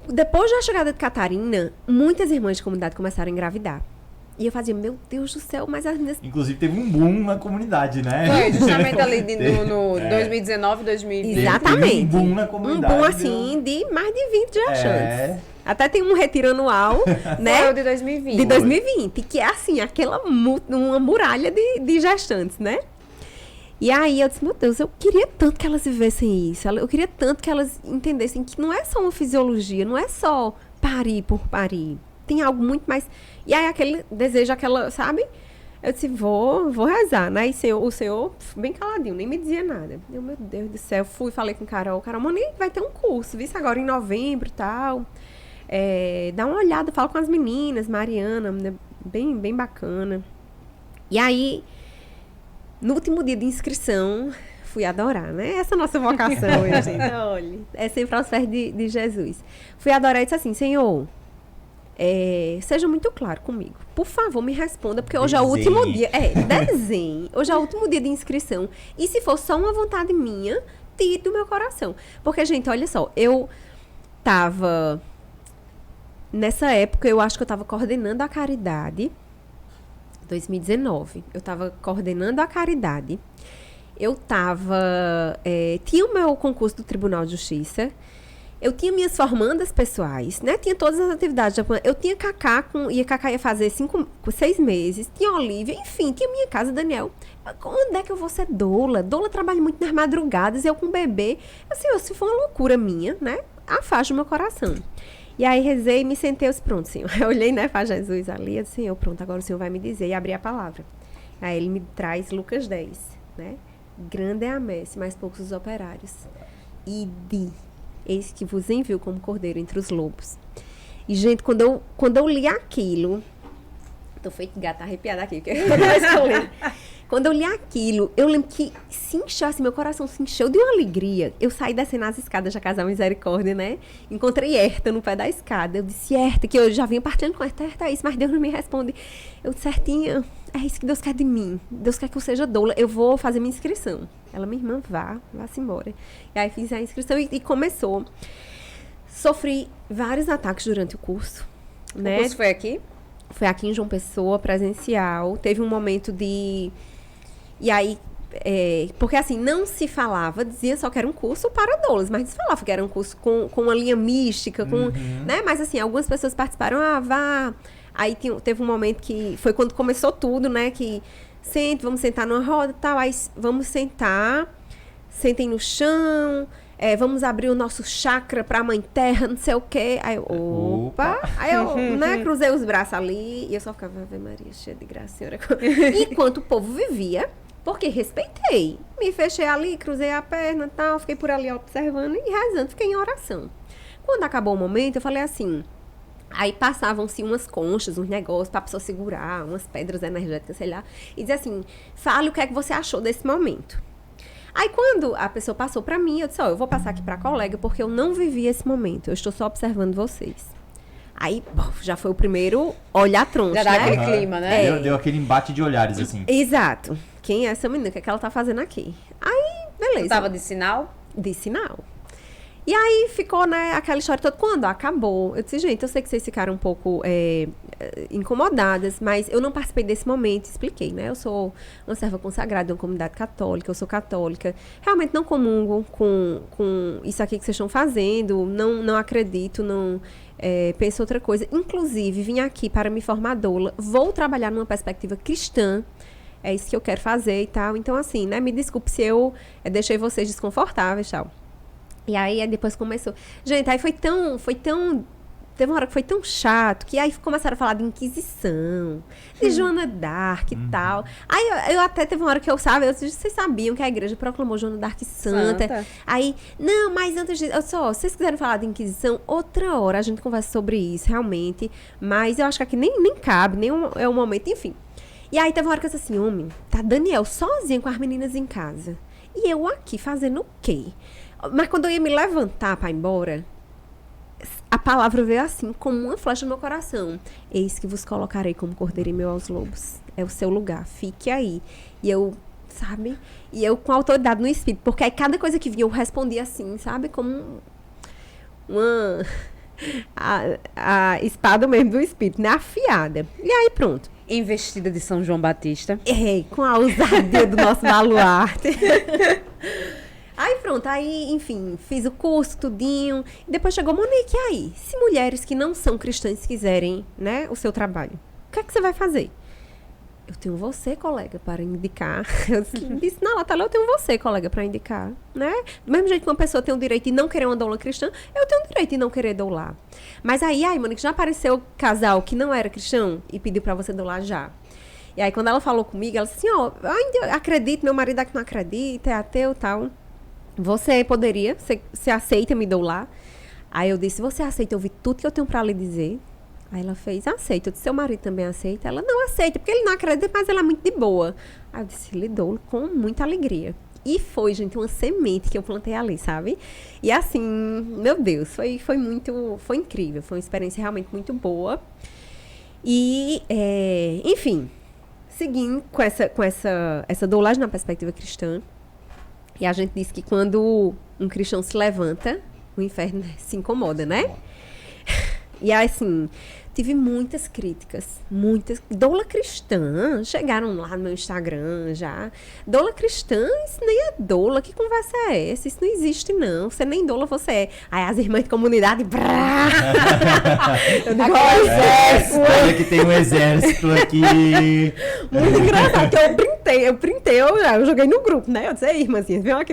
Depois da chegada de Catarina, muitas irmãs de comunidade começaram a engravidar. E eu fazia, meu Deus do céu, mas as meninas... Inclusive, teve um boom na comunidade, né? Foi, justamente ali no 2019, 2020. Exatamente. Teve um boom na comunidade. Um boom, assim, de mais de 20 gestantes. Até tem um retiro anual, né? Foi o de 2020. De 2020, que é, assim, uma muralha de gestantes, né? E aí, eu disse, meu Deus, eu queria tanto que elas vivessem isso. Eu queria tanto que elas entendessem que não é só uma fisiologia, não é só parir por parir. Tem algo muito mais... E aí, aquele desejo, sabe? Eu disse, vou rezar, né? E o Senhor, bem caladinho, nem me dizia nada. Eu, meu Deus do céu, falei com Carol, Moni, vai ter um curso, visto agora em novembro e tal. Dá uma olhada, fala com as meninas, Mariana, né? Bem bacana. E aí, no último dia de inscrição, fui adorar, né? Essa é a nossa vocação, gente. Olha, é sempre aos pés de Jesus. Fui adorar e disse assim, Senhor... seja muito claro comigo. Por favor, me responda, porque hoje é o último dia. Desenhe. Hoje é o último dia de inscrição. E se for só uma vontade minha, tire do meu coração. Porque, gente, olha só, eu tava... Nessa época, eu acho que eu tava coordenando a caridade. 2019. Eu tava coordenando a caridade. eu tinha o meu concurso do Tribunal de Justiça, eu tinha minhas formandas pessoais, né? Tinha todas as atividades. Eu tinha Cacá, Cacá ia fazer 6 meses. Tinha Olivia, enfim, tinha minha casa, Daniel. Onde é que eu vou ser doula? Doula trabalha muito nas madrugadas, eu com bebê. Assim, se for uma loucura minha, né? Afasta o meu coração. E aí rezei, me sentei, eu disse, pronto, Senhor. Eu olhei, né, para Jesus ali, eu disse, Senhor, pronto, agora o Senhor vai me dizer. E abri a palavra. Aí ele me traz Lucas 10, né? Grande é a messe, mas poucos os operários. Eis que vos envio como cordeiro entre os lobos. E, gente, quando eu li aquilo... Tô feito gata arrepiada aqui. Quando eu li aquilo, eu lembro que se encheu, assim, meu coração se encheu de uma alegria. Eu saí descendo as escadas da Casa Misericórdia, né? Encontrei Herta no pé da escada. Eu disse, Herta, que eu já vinha partilhando com Herta, é isso, mas Deus não me responde. Eu disse, Hertinha, é isso que Deus quer de mim. Deus quer que eu seja doula. Eu vou fazer minha inscrição. Ela, minha irmã, vá-se embora. E aí fiz a inscrição e começou. Sofri vários ataques durante o curso, né? O curso foi aqui? Foi aqui em João Pessoa, presencial. Teve um momento de... E aí, porque assim, não se falava, dizia só que era um curso para doulas, mas não se falava que era um curso com uma linha mística, né? Mas assim, algumas pessoas participaram, vá... Aí teve um momento que foi quando começou tudo, né? Que vamos sentar numa roda e tal. Aí vamos sentem no chão, vamos abrir o nosso chakra pra Mãe Terra, não sei o quê. Aí eu, opa! Aí eu, né, cruzei os braços ali e eu só ficava, Ave Maria, cheia de graça, Senhora. Enquanto o povo vivia, porque respeitei. Me fechei ali, cruzei a perna e tal, fiquei por ali observando e rezando, fiquei em oração. Quando acabou o momento, eu falei assim... Aí passavam-se umas conchas, uns negócios pra pessoa segurar, umas pedras energéticas, sei lá. E dizia assim, fale o que é que você achou desse momento. Aí quando a pessoa passou pra mim, eu disse, eu vou passar aqui pra colega, porque eu não vivi esse momento. Eu estou só observando vocês. Aí, já foi o primeiro olhar troncho, já dá né? aquele clima, né? Deu aquele embate de olhares, assim. Exato. Quem é essa menina? O que é que ela tá fazendo aqui? Aí, beleza. Tu tava de sinal? De sinal. E aí ficou, né, aquela história toda. Quando acabou, eu disse, gente, eu sei que vocês ficaram um pouco incomodadas, mas eu não participei desse momento, expliquei, né? Eu sou uma serva consagrada de uma comunidade católica, eu sou católica. Realmente não comungo com isso aqui que vocês estão fazendo, não acredito, penso outra coisa. Inclusive, vim aqui para me formar doula, vou trabalhar numa perspectiva cristã, é isso que eu quero fazer e tal. Então, assim, né, me desculpe se eu deixei vocês desconfortáveis e tal. E aí, depois começou... Gente, aí foi tão... Teve uma hora que foi tão chato, que aí começaram a falar de Inquisição, de Joana d'Arc e tal. Aí eu até teve uma hora que eu disse, vocês sabiam que a igreja proclamou Joana d'Arc santa. Aí, não, mas antes disso... Se vocês quiserem falar de Inquisição, outra hora a gente conversa sobre isso, realmente. Mas eu acho que aqui nem cabe, nem é o momento, enfim. E aí teve uma hora que eu disse assim, homem, tá Daniel sozinha com as meninas em casa. E eu aqui fazendo o quê? Mas quando eu ia me levantar para ir embora, a palavra veio assim, como uma flecha no meu coração. Eis que vos colocarei como cordeiro em meio aos lobos. É o seu lugar, fique aí. E eu, sabe? E eu com autoridade no espírito, porque aí cada coisa que vinha eu respondia assim, sabe? Como uma... a espada mesmo do espírito, né? Afiada. E aí pronto. Investida de São João Batista. Com a ousadia do nosso baluarte. Aí pronto, aí, enfim, fiz o curso, tudinho. E depois chegou, Monique, e aí? Se mulheres que não são cristãs quiserem, né, o seu trabalho, o que é que você vai fazer? Eu tenho você, colega, para indicar. Eu disse, não, Natália, eu tenho você, colega, para indicar, né? Do mesmo jeito que uma pessoa tem o direito de não querer uma doula cristã, eu tenho o direito de não querer doular. Mas aí, Monique, já apareceu casal que não era cristão e pediu para você doular já. E aí, quando ela falou comigo, ela disse assim, eu ainda acredito, meu marido aqui não acredita, é ateu e tal. Você poderia, você aceita me doular? Aí eu disse, você aceita ouvir tudo que eu tenho pra lhe dizer? Aí ela fez, aceita. Eu disse, seu marido também aceita? Ela não aceita, porque ele não acredita, mas ela é muito de boa. Aí eu disse, lhe dou com muita alegria. E foi, gente, uma semente que eu plantei ali, sabe? E assim, meu Deus, foi incrível. Foi uma experiência realmente muito boa. E, enfim, seguindo com essa doulagem na perspectiva cristã. E a gente diz que quando um cristão se levanta, o inferno se incomoda, né? E aí, assim, tive muitas críticas, muitas. Doula cristã, chegaram lá no meu Instagram já. Doula cristã, isso nem é doula, que conversa é essa? Isso não existe, não. Você nem doula, você é. Aí as irmãs de comunidade, brá! Eu digo, Olha que tem um exército aqui. muito engraçado, que eu printei, eu joguei no grupo, né? Eu disse, ei, irmãzinha, viu aqui?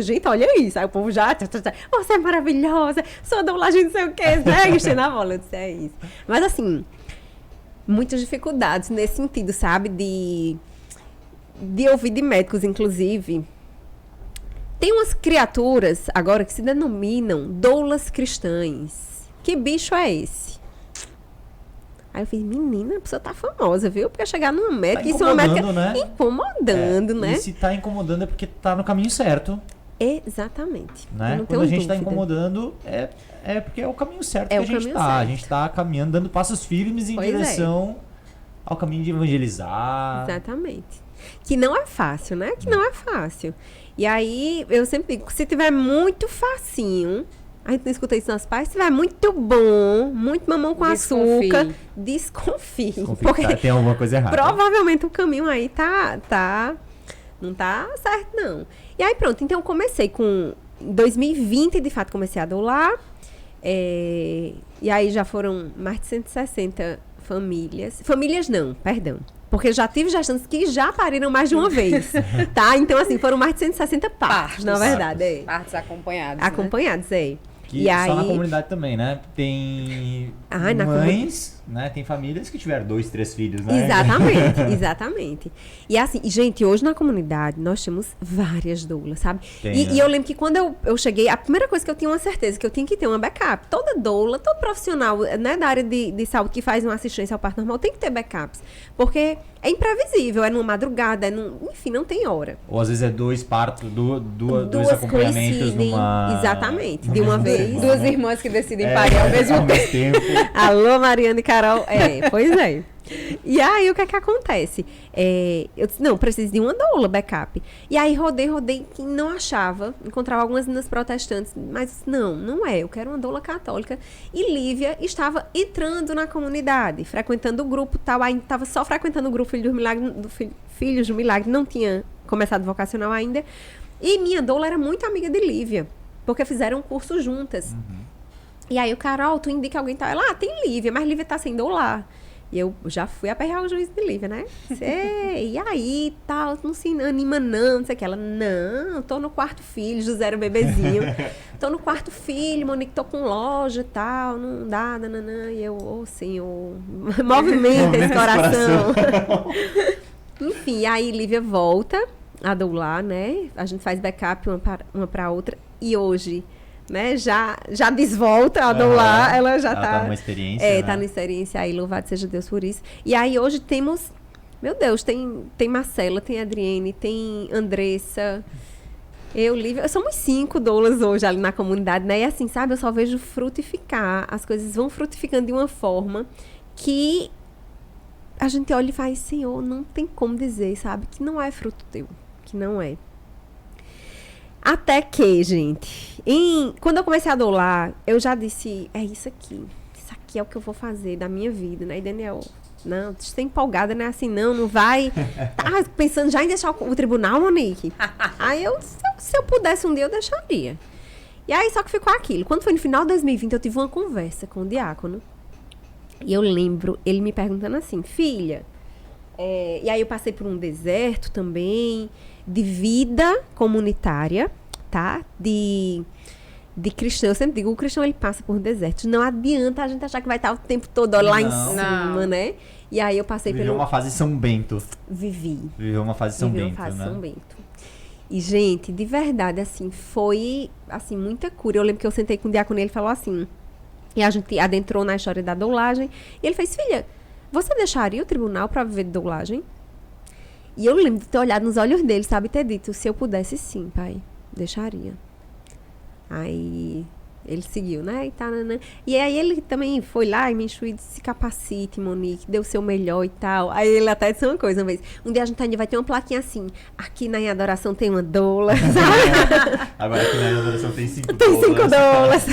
Gente, olha isso. Aí o povo já, você é maravilhosa, sou doulagem, não sei o quê, né? Enchendo a bola, eu disse, é isso. Mas assim, muitas dificuldades nesse sentido, sabe? De ouvir de médicos, inclusive. Tem umas criaturas agora que se denominam doulas cristãs. Que bicho é esse? Aí eu falei, menina, a pessoa tá famosa, viu? Porque chegar numa médica, isso é uma médica né? incomodando, né? E se tá incomodando é porque tá no caminho certo. Exatamente. Né? Quando a gente tá incomodando, é porque é o caminho certo que a gente tá. certo. A gente tá caminhando, dando passos firmes em direção ao caminho de evangelizar. Exatamente. Que não é fácil, né? Que não é fácil. E aí, eu sempre digo, se tiver muito facinho, a gente não escuta isso nos pais, se tiver muito bom, muito mamão com açúcar, desconfie. Porque tem alguma coisa errada. provavelmente o caminho aí não tá certo, não. E aí, pronto. Então, eu comecei com... Em 2020, de fato, comecei a doular. E aí, já foram mais de 160 famílias. Famílias não, perdão. Porque eu já tive gestantes que já pariram mais de uma vez, tá? Então, assim, foram mais de 160 partos, na verdade. Partos acompanhados, acompanhados, né? Que só na comunidade também, né? Tem mães, né? Tem famílias que tiveram 2, 3 filhos, né? Exatamente, exatamente. E assim, gente, hoje na comunidade nós temos várias doulas, sabe? E eu lembro que quando eu cheguei, a primeira coisa que eu tinha uma certeza, que eu tinha que ter uma backup. Toda doula, todo profissional, né, da área de saúde que faz uma assistência ao parto normal tem que ter backups. Porque é imprevisível, é numa madrugada, enfim, não tem hora. Ou às vezes é 2 partos, dois acompanhamentos numa... Exatamente, de uma vez. Duas irmãs que decidem parir ao mesmo tempo. Alô, Mariana e Carol. Pois é. E aí, o que é que acontece? Eu disse, não, preciso de uma doula backup. E aí, rodei, que não achava. Encontrava algumas meninas protestantes, mas não é. Eu quero uma doula católica. E Lívia estava entrando na comunidade, frequentando o grupo tal. Ainda estava só frequentando o grupo Filhos do Milagre. Não tinha começado vocacional ainda. E minha doula era muito amiga de Lívia, porque fizeram um curso juntas. E aí, o Carol, tu indica alguém tal. Ela, tem Lívia, mas Lívia tá sem doular. E eu já fui aperrear o juiz de Lívia, né? E aí, tal, não se anima não sei o que. Ela, não, tô no 4º filho, José era bebezinho. Tô no 4º filho, Monique, tô com loja e tal, não dá, nananã. E eu, senhor, movimenta esse coração. Enfim, aí Lívia volta a doular, né? A gente faz backup uma pra outra. E hoje... né, já desvolta a doular, ela já tá numa experiência, né? Tá numa experiência aí, louvado seja Deus por isso. E aí hoje temos, meu Deus, tem Marcela, tem Adriene, tem Andressa, eu, Lívia, somos 5 doulas hoje ali na comunidade, né, e assim, sabe, eu só vejo frutificar, as coisas vão frutificando de uma forma que a gente olha e faz, Senhor, não tem como dizer, sabe, que não é fruto teu, que não é. Até que, gente, quando eu comecei a doular, eu já disse, é isso aqui é o que eu vou fazer da minha vida, né? E Daniel, não, você tá empolgada, né? Assim, não vai. Tá pensando já em deixar o tribunal, Monique? Aí se eu pudesse um dia, eu deixaria. E aí, só que ficou aquilo. Quando foi no final de 2020, eu tive uma conversa com o diácono. E eu lembro ele me perguntando assim, filha, e aí eu passei por um deserto também, de vida comunitária, tá? De cristão. Eu sempre digo, o cristão, ele passa por desertos. Não adianta a gente achar que vai estar o tempo todo lá em cima, né? E aí eu passei Viveu uma fase São Bento. Viveu uma fase São Bento, né? São Bento. E, gente, de verdade, assim, foi, assim, muita cura. Eu lembro que eu sentei com o diácono e ele falou assim, e a gente adentrou na história da doulagem, e ele fez, filha, você deixaria o tribunal para viver de doulagem? E eu lembro de ter olhado nos olhos dele, sabe? Ter dito, se eu pudesse sim, pai, deixaria. Aí ele seguiu, né? E aí ele também foi lá e me enxuiu e disse, se capacite, Monique, dê o seu melhor e tal. Aí ele até disse uma coisa uma vez. Um dia a gente ainda vai ter uma plaquinha assim, aqui na Adoração tem uma doula, sabe? Agora aqui na Adoração tem 5 doulas. Tem 5 doulas.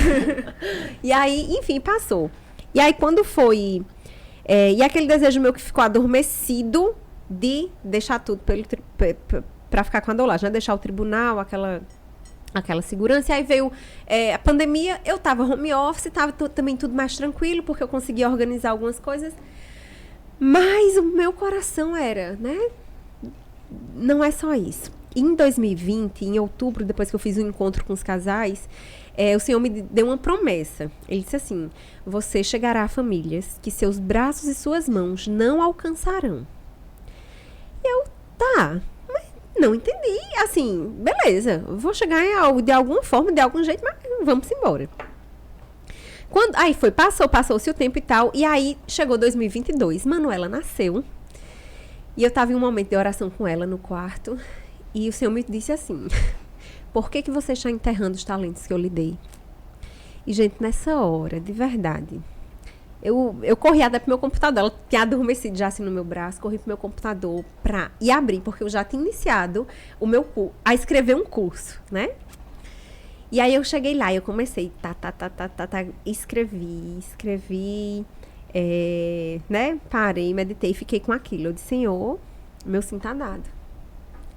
E aí, enfim, passou. E aí, quando foi... e aquele desejo meu que ficou adormecido de deixar tudo para ficar com a dolagem, né? Deixar o tribunal, aquela segurança. E aí veio a pandemia, eu tava home office, tava também tudo mais tranquilo, porque eu conseguia organizar algumas coisas. Mas o meu coração era, né? Não é só isso. Em 2020, em outubro, depois que eu fiz um encontro com os casais, o Senhor me deu uma promessa. Ele disse assim: você chegará a famílias que seus braços e suas mãos não alcançarão. E tá, mas não entendi. Assim, beleza, vou chegar de alguma forma, de algum jeito, mas vamos embora. Aí passou-se o tempo e tal, e aí chegou 2022, Manuela nasceu, e eu tava em um momento de oração com ela no quarto, e o Senhor me disse assim: por que você está enterrando os talentos que eu lhe dei? E, gente, nessa hora, de verdade, eu corri até pro meu computador, ela tinha adormecido já assim no meu braço, corri pro meu computador e abri, porque eu já tinha iniciado a escrever um curso, né? E aí eu cheguei lá e eu comecei, escrevi, né? Parei, meditei, fiquei com aquilo. Eu disse: Senhor, meu sim tá dado.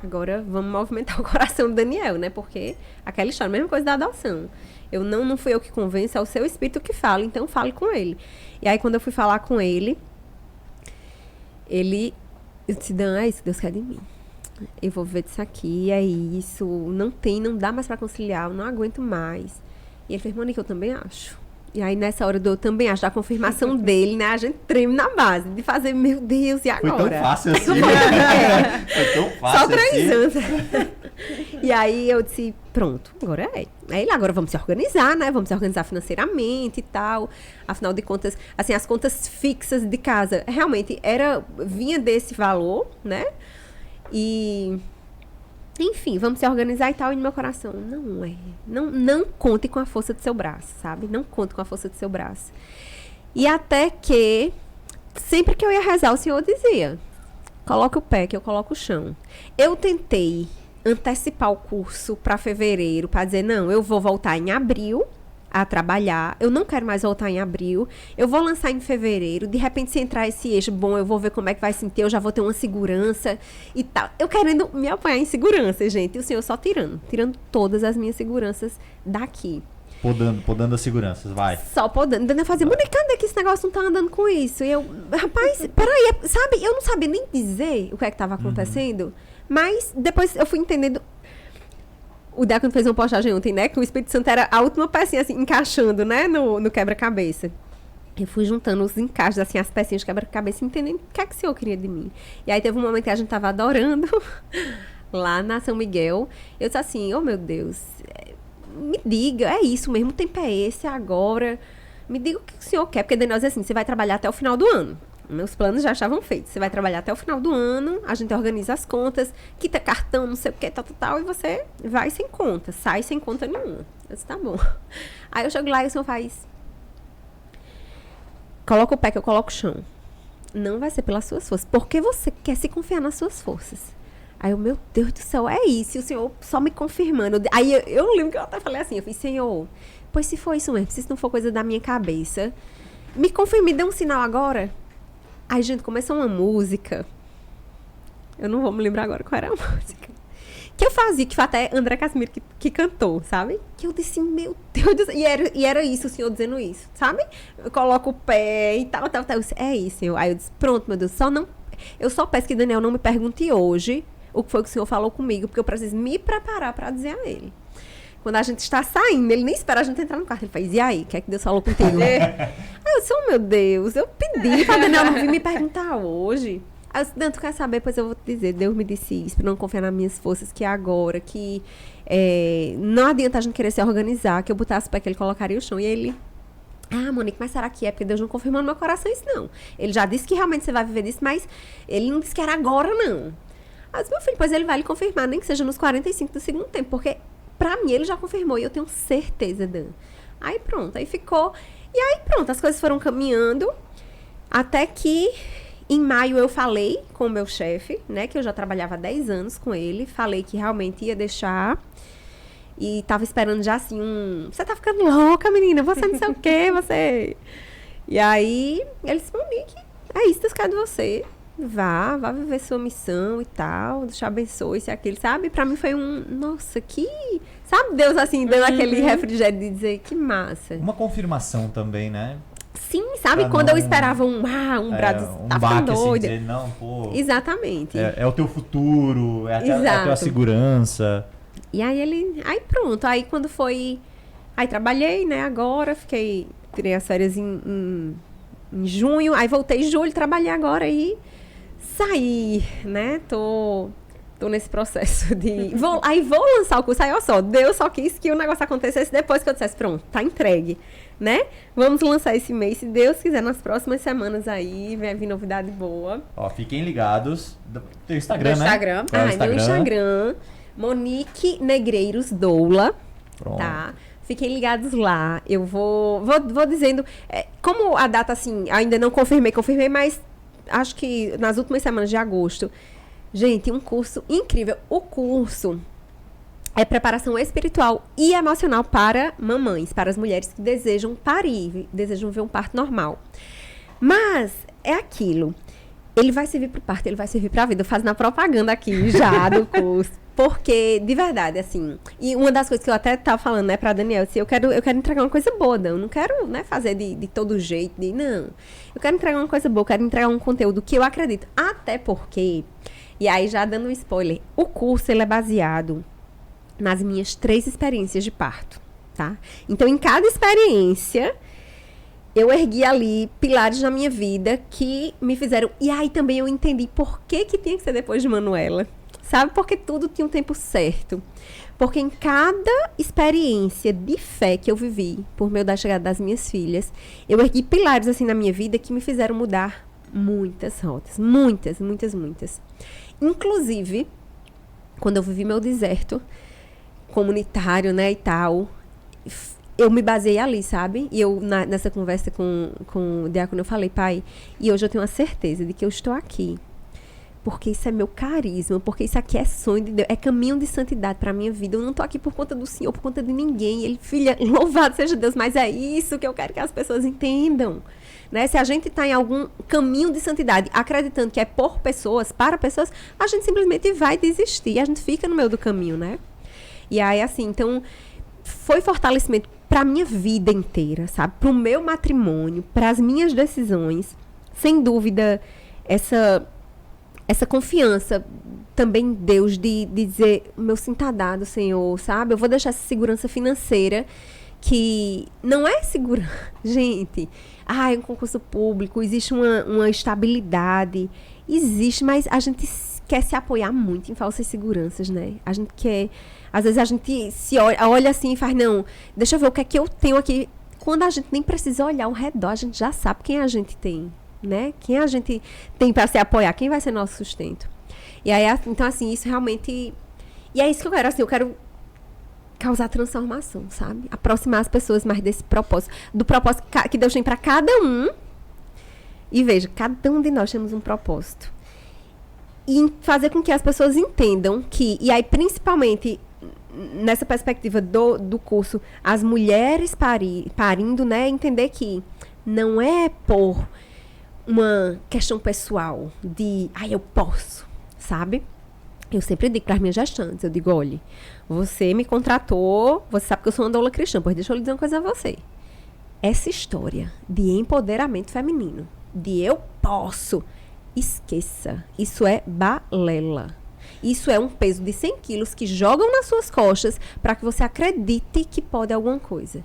Agora vamos movimentar o coração do Daniel, né? Porque aquela história, a mesma coisa da adoção. Não fui eu que convenço, é o seu espírito que fala, então fale com ele. E aí quando eu fui falar com ele, eu disse: Dan, é isso que Deus quer de mim. Eu vou ver disso aqui, é isso, não dá mais pra conciliar, eu não aguento mais. E ele fez: Monique, eu também acho. E aí, nessa hora eu também acho, da confirmação dele, né, a gente treme na base, de fazer, meu Deus, e agora? Foi tão fácil assim. Foi tão fácil Só 3 assim. anos. E aí eu disse: pronto, agora é. Aí agora vamos se organizar, né, vamos se organizar financeiramente e tal. Afinal de contas, assim, as contas fixas de casa, realmente, vinha desse valor, né? E, enfim, vamos se organizar e tal. E no meu coração, não conte com a força do seu braço, sabe? Não conte com a força do seu braço. E até que, sempre que eu ia rezar, o Senhor dizia: coloque o pé que eu coloco o chão. Eu tentei antecipar o curso para fevereiro, para dizer: não, eu vou voltar em abril a trabalhar, eu não quero mais voltar em abril, eu vou lançar em fevereiro, de repente se entrar esse eixo, bom, eu vou ver como é que vai sentir, eu já vou ter uma segurança e tal. Eu querendo me apoiar em segurança, gente, e o Senhor só tirando todas as minhas seguranças daqui. Podando as seguranças, vai. Só podando. Dando a fazer, Monique, cadê que esse negócio não tá andando com isso? E eu, rapaz, peraí, sabe, eu não sabia nem dizer o que é que tava acontecendo, mas depois eu fui entendendo. O Diácono fez uma postagem ontem, né? Que o Espírito Santo era a última pecinha, assim, encaixando, né? No quebra-cabeça. Eu fui juntando os encaixes, assim, as pecinhas de quebra-cabeça, entendendo o que é que o Senhor queria de mim. E aí teve um momento que a gente tava adorando, lá na São Miguel. Eu disse assim: oh, meu Deus, me diga, é isso mesmo, o tempo é esse agora. Me diga o que o Senhor quer. Porque Daniel disse assim: você vai trabalhar até o final do ano. Meus planos já estavam feitos. Você vai trabalhar até o final do ano, a gente organiza as contas, quita cartão, não sei o que, tal, e você vai sem conta, sai sem conta nenhuma. Eu disse: tá bom. Aí eu chego lá e o Senhor faz: coloca o pé que eu coloco o chão. Não vai ser pelas suas forças, porque você quer se confiar nas suas forças. Aí eu: meu Deus do céu, é isso. E o Senhor só me confirmando. Aí eu lembro que eu até falei assim, eu falei: Senhor, pois se for isso mesmo, se isso não for coisa da minha cabeça, me confirme, me dê um sinal agora. Aí, gente, começou uma música. Eu não vou me lembrar agora qual era a música. Que eu fazia, que foi até André Casimiro que cantou, sabe? Que eu disse: meu Deus do céu. E era isso, o Senhor dizendo isso, sabe? Eu coloco o pé e tal. Eu disse: é isso, Senhor. Aí eu disse: pronto, meu Deus, eu só peço que Daniel não me pergunte hoje o que foi que o Senhor falou comigo, porque eu preciso me preparar para dizer a ele. Quando a gente está saindo, ele nem espera a gente entrar no quarto. Ele faz: e aí, o que é que Deus falou contigo? Aí eu disse: oh, meu Deus, eu pedi para Daniel não vir me perguntar hoje. Aí eu disse: Dan, tu quer saber? Pois eu vou te dizer. Deus me disse isso, para não confiar nas minhas forças, que agora, que não adianta a gente querer se organizar, que eu botasse o pé que ele colocaria o chão. E ele: ah, Monique, mas será que é? Porque Deus não confirmou no meu coração isso, não. Ele já disse que realmente você vai viver disso, mas ele não disse que era agora, não. Aí eu disse: meu filho, pois ele vai lhe confirmar, nem que seja nos 45 do segundo tempo, porque pra mim ele já confirmou e eu tenho certeza, Dan. Aí pronto, aí ficou. E aí pronto, as coisas foram caminhando até que em maio eu falei com o meu chefe, né, que eu já trabalhava há 10 anos com ele, falei que realmente ia deixar e tava esperando já assim você tá ficando louca, menina, você não sei o quê, você... E aí, ele disse, Monique, é isso, Deus quer de você. Vá viver sua missão e tal, Deus te abençoe, isso e aquilo, sabe? Pra mim foi nossa, que... Sabe, Deus assim, dando aquele refrigério de dizer, que massa. Uma confirmação também, né? Sim, sabe? Quando eu esperava um brado, tá ficando doida. Assim, dizer, não, pô, exatamente. É o teu futuro, é a tua segurança. E aí pronto, aí quando foi... Aí trabalhei, né, agora, tirei as férias em junho, aí voltei em julho, trabalhei agora e saí, né, tô nesse processo de... vou lançar o curso, aí olha só, Deus só quis que o negócio acontecesse depois que eu dissesse, pronto, tá entregue, né? Vamos lançar esse mês, se Deus quiser, nas próximas semanas aí, vai vir novidade boa. Ó, fiquem ligados, teu Instagram, né? Instagram. Meu Instagram, Monique Negreiros Doula, pronto. Tá? Fiquem ligados lá. Eu vou dizendo... como a data, assim, ainda não confirmei, mas acho que nas últimas semanas de agosto. Gente, um curso incrível. O curso é preparação espiritual e emocional para mamães, para as mulheres que desejam parir, desejam ver um parto normal. Mas é aquilo. Ele vai servir para o parto, ele vai servir para a vida. Eu faço na propaganda aqui já do curso. Porque, de verdade, assim... E uma das coisas que eu até tava falando, né, pra Daniel, assim, eu quero entregar uma coisa boa, não. Eu não quero, né, fazer de todo jeito, não. Eu quero entregar uma coisa boa, eu quero entregar um conteúdo que eu acredito. Até porque... E aí, já dando um spoiler, o curso, ele é baseado nas minhas 3 experiências de parto, tá? Então, em cada experiência... Eu ergui ali pilares na minha vida que me fizeram... E aí também eu entendi por que tinha que ser depois de Manuela. Sabe? Porque tudo tinha um tempo certo. Porque em cada experiência de fé que eu vivi, por meio da chegada das minhas filhas, eu ergui pilares assim na minha vida que me fizeram mudar muitas rotas. Muitas. Inclusive, quando eu vivi meu deserto comunitário, né, e tal... Eu me baseei ali, sabe? E eu, nessa conversa com o diácono, eu falei, pai, e hoje eu tenho a certeza de que eu estou aqui. Porque isso é meu carisma, porque isso aqui é sonho de Deus, é caminho de santidade para a minha vida. Eu não estou aqui por conta do Senhor, por conta de ninguém. Ele, filha, louvado seja Deus, mas é isso que eu quero que as pessoas entendam. Né? Se a gente está em algum caminho de santidade, acreditando que é por pessoas, para pessoas, a gente simplesmente vai desistir. A gente fica no meio do caminho, né? E aí, assim, então, foi fortalecimento para a minha vida inteira, sabe? Para o meu matrimônio, para as minhas decisões. Sem dúvida, essa confiança também em Deus de dizer, meu sim tá dado, Senhor, sabe? Eu vou deixar essa segurança financeira que não é segura. Gente, é um concurso público, existe uma estabilidade, existe, mas a gente quer se apoiar muito em falsas seguranças, né? A gente quer... Às vezes a gente se olha assim e faz, não, deixa eu ver o que é que eu tenho aqui. Quando a gente nem precisa olhar ao redor, a gente já sabe quem a gente tem, né? Quem a gente tem para se apoiar, quem vai ser nosso sustento. E aí, então assim, isso realmente... E é isso que eu quero, assim, eu quero causar transformação, sabe? Aproximar as pessoas mais desse propósito, do propósito que Deus tem para cada um. E veja, cada um de nós temos um propósito. E fazer com que as pessoas entendam que, e aí principalmente nessa perspectiva do curso, as mulheres parindo, né, entender que não é por uma questão pessoal de, eu posso, sabe? Eu sempre digo para as minhas gestantes, eu digo, olha, você me contratou, você sabe que eu sou uma doula cristã, pois deixa eu lhe dizer uma coisa a você. Essa história de empoderamento feminino, de eu posso, esqueça, isso é balela. Isso é um peso de 100 quilos que jogam nas suas costas para que você acredite que pode alguma coisa.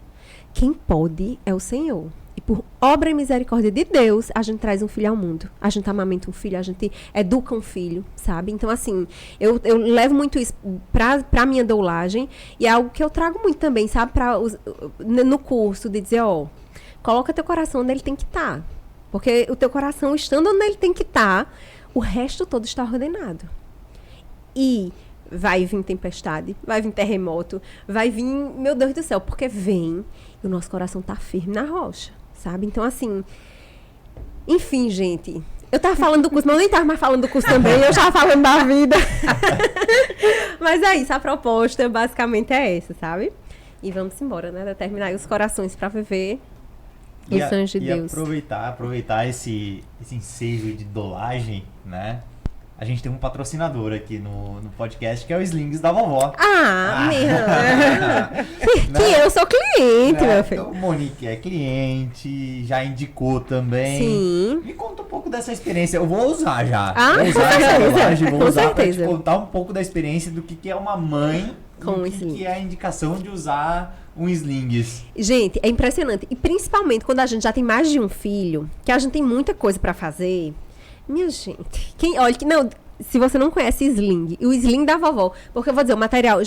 Quem pode é o Senhor. E por obra e misericórdia de Deus, a gente traz um filho ao mundo. A gente amamenta um filho, a gente educa um filho, sabe? Então, assim, eu levo muito isso pra minha doulagem e é algo que eu trago muito também, sabe? No curso, de dizer, coloca teu coração onde ele tem que estar. Porque o teu coração, estando onde ele tem que estar, o resto todo está ordenado. E vai vir tempestade, vai vir terremoto, vai vir, meu Deus do céu, porque vem e o nosso coração tá firme na rocha, sabe? Então, assim, enfim, gente, eu tava falando do curso, mas eu nem tava mais falando do curso também, eu já tava falando da vida. Mas é isso, a proposta basicamente é essa, sabe? E vamos embora, né? Determinar aí os corações para viver Os anjos de Deus. Aproveitar esse ensejo de dolagem, né? A gente tem um patrocinador aqui no podcast, que é o Slings da Vovó. Que eu sou cliente, meu filho. Então, Monique é cliente, já indicou também. Sim. Me conta um pouco dessa experiência. Eu vou usar já. Vou usar essa dolagem, vou com usar pra te certeza. contar um pouco da experiência do que é uma mãe Com e o que é a indicação de usar um Slings. Gente, é impressionante. E principalmente quando a gente já tem mais de um filho, que a gente tem muita coisa pra fazer. Minha gente, se você não conhece Sling, o Sling da vovó, porque eu vou dizer, o material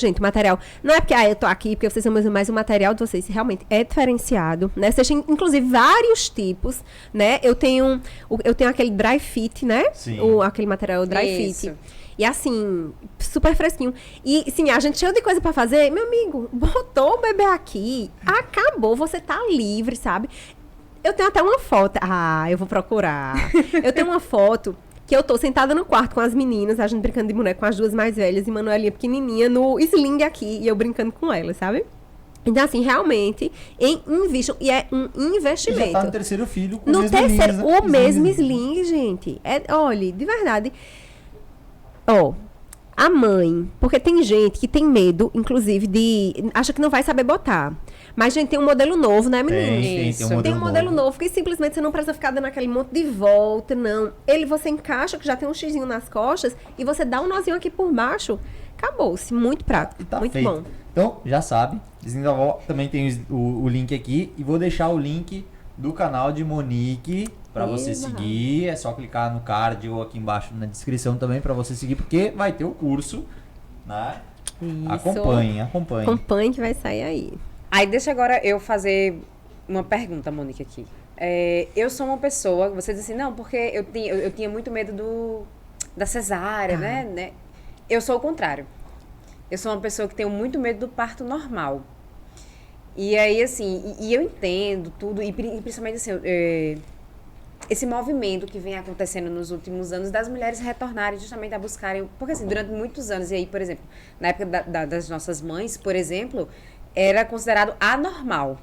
não é porque eu tô aqui, porque vocês são mas o material de vocês realmente é diferenciado, né? Vocês têm, inclusive, vários tipos, né? Eu tenho aquele dry fit, né? Sim. Aquele material dry Isso. fit. E assim, super fresquinho. E sim, a gente cheio de coisa pra fazer, meu amigo, botou o bebê aqui, acabou, você tá livre, sabe? Eu tenho até uma foto. Eu vou procurar. Eu tenho uma foto que eu tô sentada no quarto com as meninas, a gente brincando de boneco com as duas mais velhas e Manuelinha pequenininha no sling aqui e eu brincando com elas, sabe? Então, assim, realmente, invistam. E é um investimento. E já tá no terceiro filho com no o mesmo terceiro, slings, o mesmo sling, gente. Olha, de verdade. A mãe, porque tem gente que tem medo, inclusive, acha que não vai saber botar. Mas, gente, tem um modelo novo, né, menino? Tem um modelo novo que simplesmente você não precisa ficar dando aquele monte de volta, não. Você encaixa, que já tem um xizinho nas costas, e você dá um nozinho aqui por baixo. Acabou-se. Muito prático. Tá muito feito. bom. Então, já sabe. Slings da Vovó também tem o link aqui. E vou deixar o link do canal de Monique para você seguir. É só clicar no card ou aqui embaixo na descrição também para você seguir, porque vai ter o curso, né? Isso. Acompanhe. Acompanhe que vai sair aí. Aí deixa agora eu fazer uma pergunta, Monique, aqui. Eu sou uma pessoa, você diz assim, não, porque eu tinha muito medo da cesárea, né? Eu sou o contrário. Eu sou uma pessoa que tenho muito medo do parto normal. E aí, assim, e eu entendo tudo, e principalmente assim, esse movimento que vem acontecendo nos últimos anos das mulheres retornarem justamente a buscarem, porque assim, durante muitos anos, e aí, por exemplo, na época das nossas mães, por exemplo, era considerado anormal,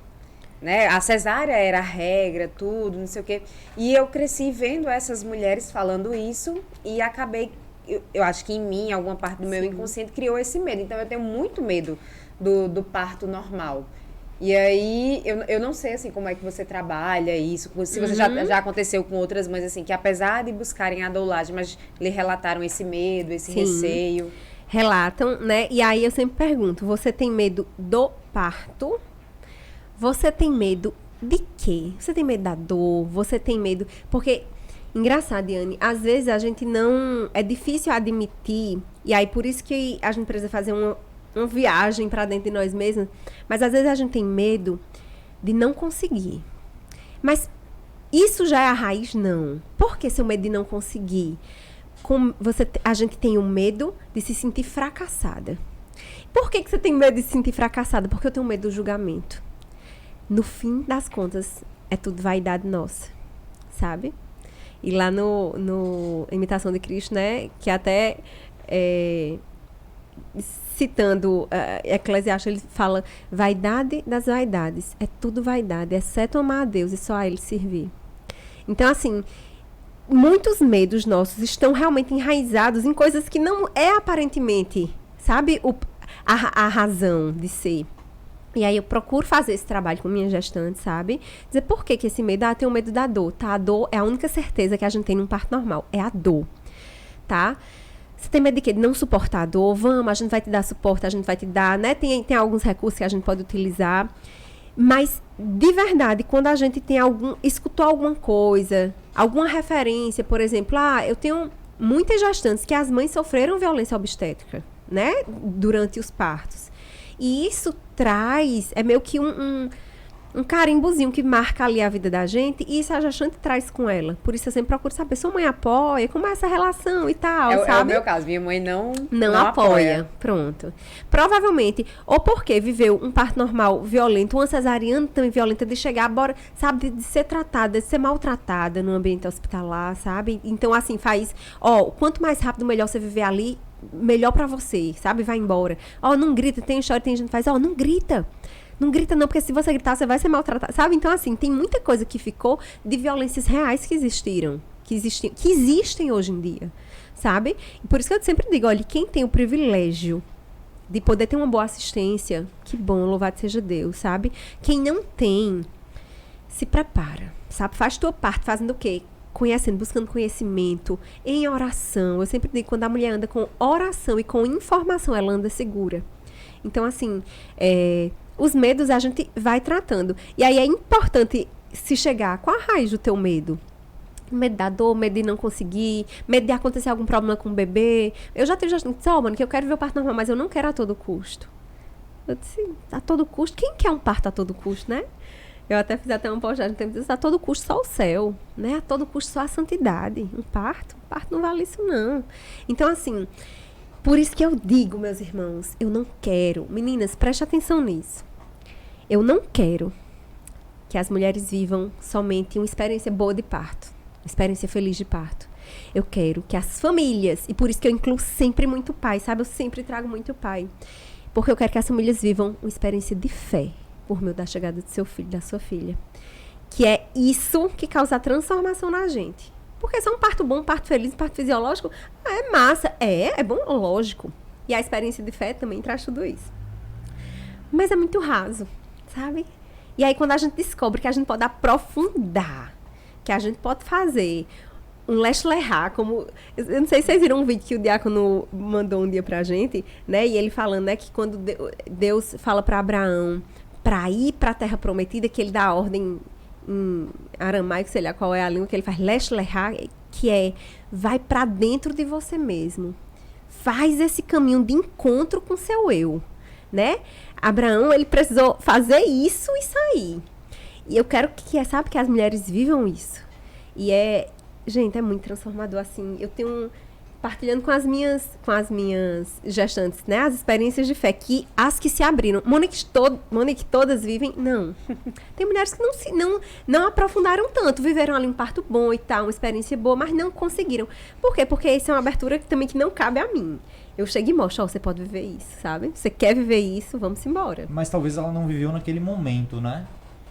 né? A cesárea era a regra, tudo, não sei o quê. E eu cresci vendo essas mulheres falando isso e acabei, eu acho que em mim, alguma parte do meu inconsciente criou esse medo. Então, eu tenho muito medo do parto normal. E aí, eu não sei, assim, como é que você trabalha isso, se você já aconteceu com outras mães, assim, que apesar de buscarem a dolagem, mas lhe relataram esse medo, esse receio. Relatam, né? E aí eu sempre pergunto, você tem medo do parto? Você tem medo de quê? Você tem medo da dor? Você tem medo... Porque, engraçado, Diane, às vezes a gente não... É difícil admitir, e aí por isso que a gente precisa fazer uma viagem para dentro de nós mesmos, mas às vezes a gente tem medo de não conseguir. Mas isso já é a raiz? Não. Por que seu medo de não conseguir? A gente tem o medo de se sentir fracassada. Por que você tem medo de se sentir fracassada? Porque eu tenho medo do julgamento. No fim das contas, é tudo vaidade nossa, sabe? E lá no Imitação de Cristo, né, que até citando Eclesiastes, ele fala, vaidade das vaidades, é tudo vaidade, exceto amar a Deus e só a Ele servir. Então, assim, muitos medos nossos estão realmente enraizados em coisas que não é aparentemente, sabe, a razão de ser. E aí eu procuro fazer esse trabalho com minha gestante, sabe? Dizer, por que esse medo? Eu tenho medo da dor, tá? A dor é a única certeza que a gente tem num parto normal, é a dor, tá? Você tem medo de quê? De não suportar a dor? Vamos, a gente vai te dar suporte, a gente vai te dar, né? Tem alguns recursos que a gente pode utilizar. Mas, de verdade, quando a gente escutou alguma coisa, alguma referência, por exemplo, eu tenho muitas gestantes que as mães sofreram violência obstétrica, né? Durante os partos. E isso é meio que um carimbozinho que marca ali a vida da gente, e isso a gestante traz com ela. Por isso eu sempre procuro saber, sua mãe apoia? Como é essa relação e tal, sabe? É o meu caso, minha mãe não apoia. Pronto. Provavelmente, ou porque viveu um parto normal violento, uma cesariana também violenta, de chegar, sabe, de ser tratada, de ser maltratada no ambiente hospitalar, sabe? Então, assim, quanto mais rápido, melhor você viver ali, melhor pra você, sabe? Vai embora. Não grita, tem história, tem gente que faz, não grita. Não grita não, porque se você gritar, você vai ser maltratado, sabe? Então, assim, tem muita coisa que ficou de violências reais que existiram, que existem hoje em dia, sabe? E por isso que eu sempre digo, olha, quem tem o privilégio de poder ter uma boa assistência, que bom, louvado seja Deus, sabe? Quem não tem, se prepara, sabe? Faz tua parte, fazendo o quê? Conhecendo, buscando conhecimento, em oração. Eu sempre digo, quando a mulher anda com oração e com informação, ela anda segura. Então, assim, os medos a gente vai tratando. E aí é importante se chegar com a raiz do teu medo. Medo da dor, medo de não conseguir, medo de acontecer algum problema com o bebê. Eu já tive gente que disse, mano, que eu quero ver o parto normal, mas eu não quero a todo custo. Eu disse, a todo custo? Quem quer um parto a todo custo, né? Eu até fiz uma postagem, a todo custo só o céu, né? A todo custo só a santidade. Um parto não vale isso, não. Então, assim, por isso que eu digo, meus irmãos, eu não quero. Meninas, preste atenção nisso. Eu não quero que as mulheres vivam somente uma experiência boa de parto. Experiência feliz de parto. Eu quero que as famílias, e por isso que eu incluo sempre muito pai, sabe? Eu sempre trago muito pai. Porque eu quero que as famílias vivam uma experiência de fé por meio da chegada do seu filho, da sua filha. Que é isso que causa a transformação na gente. Porque se é um parto bom, um parto feliz, um parto fisiológico, é massa. É bom, lógico. E a experiência de fé também traz tudo isso. Mas é muito raso, sabe? E aí quando a gente descobre que a gente pode aprofundar, que a gente pode fazer um leste-lerrar, como... Eu não sei se vocês viram um vídeo que o diácono mandou um dia pra gente, né? E ele falando, né, que quando Deus fala pra Abraão pra ir pra terra prometida, que ele dá a ordem em aramaico, sei lá qual é a língua, que ele faz leste-lerrar, que é, vai pra dentro de você mesmo. Faz esse caminho de encontro com seu eu, né? Abraão, ele precisou fazer isso e sair. E eu quero sabe, que as mulheres vivam isso. E gente, é muito transformador, assim. Eu tenho, partilhando com as minhas gestantes, né, as experiências de fé, as que se abriram. Monique, todas vivem? Não. Tem mulheres que não aprofundaram tanto, viveram ali um parto bom e tal, uma experiência boa, mas não conseguiram. Por quê? Porque isso é uma abertura que não cabe a mim. Eu chego e mostro, você pode viver isso, sabe? Você quer viver isso, vamos embora. Mas talvez ela não viveu naquele momento, né?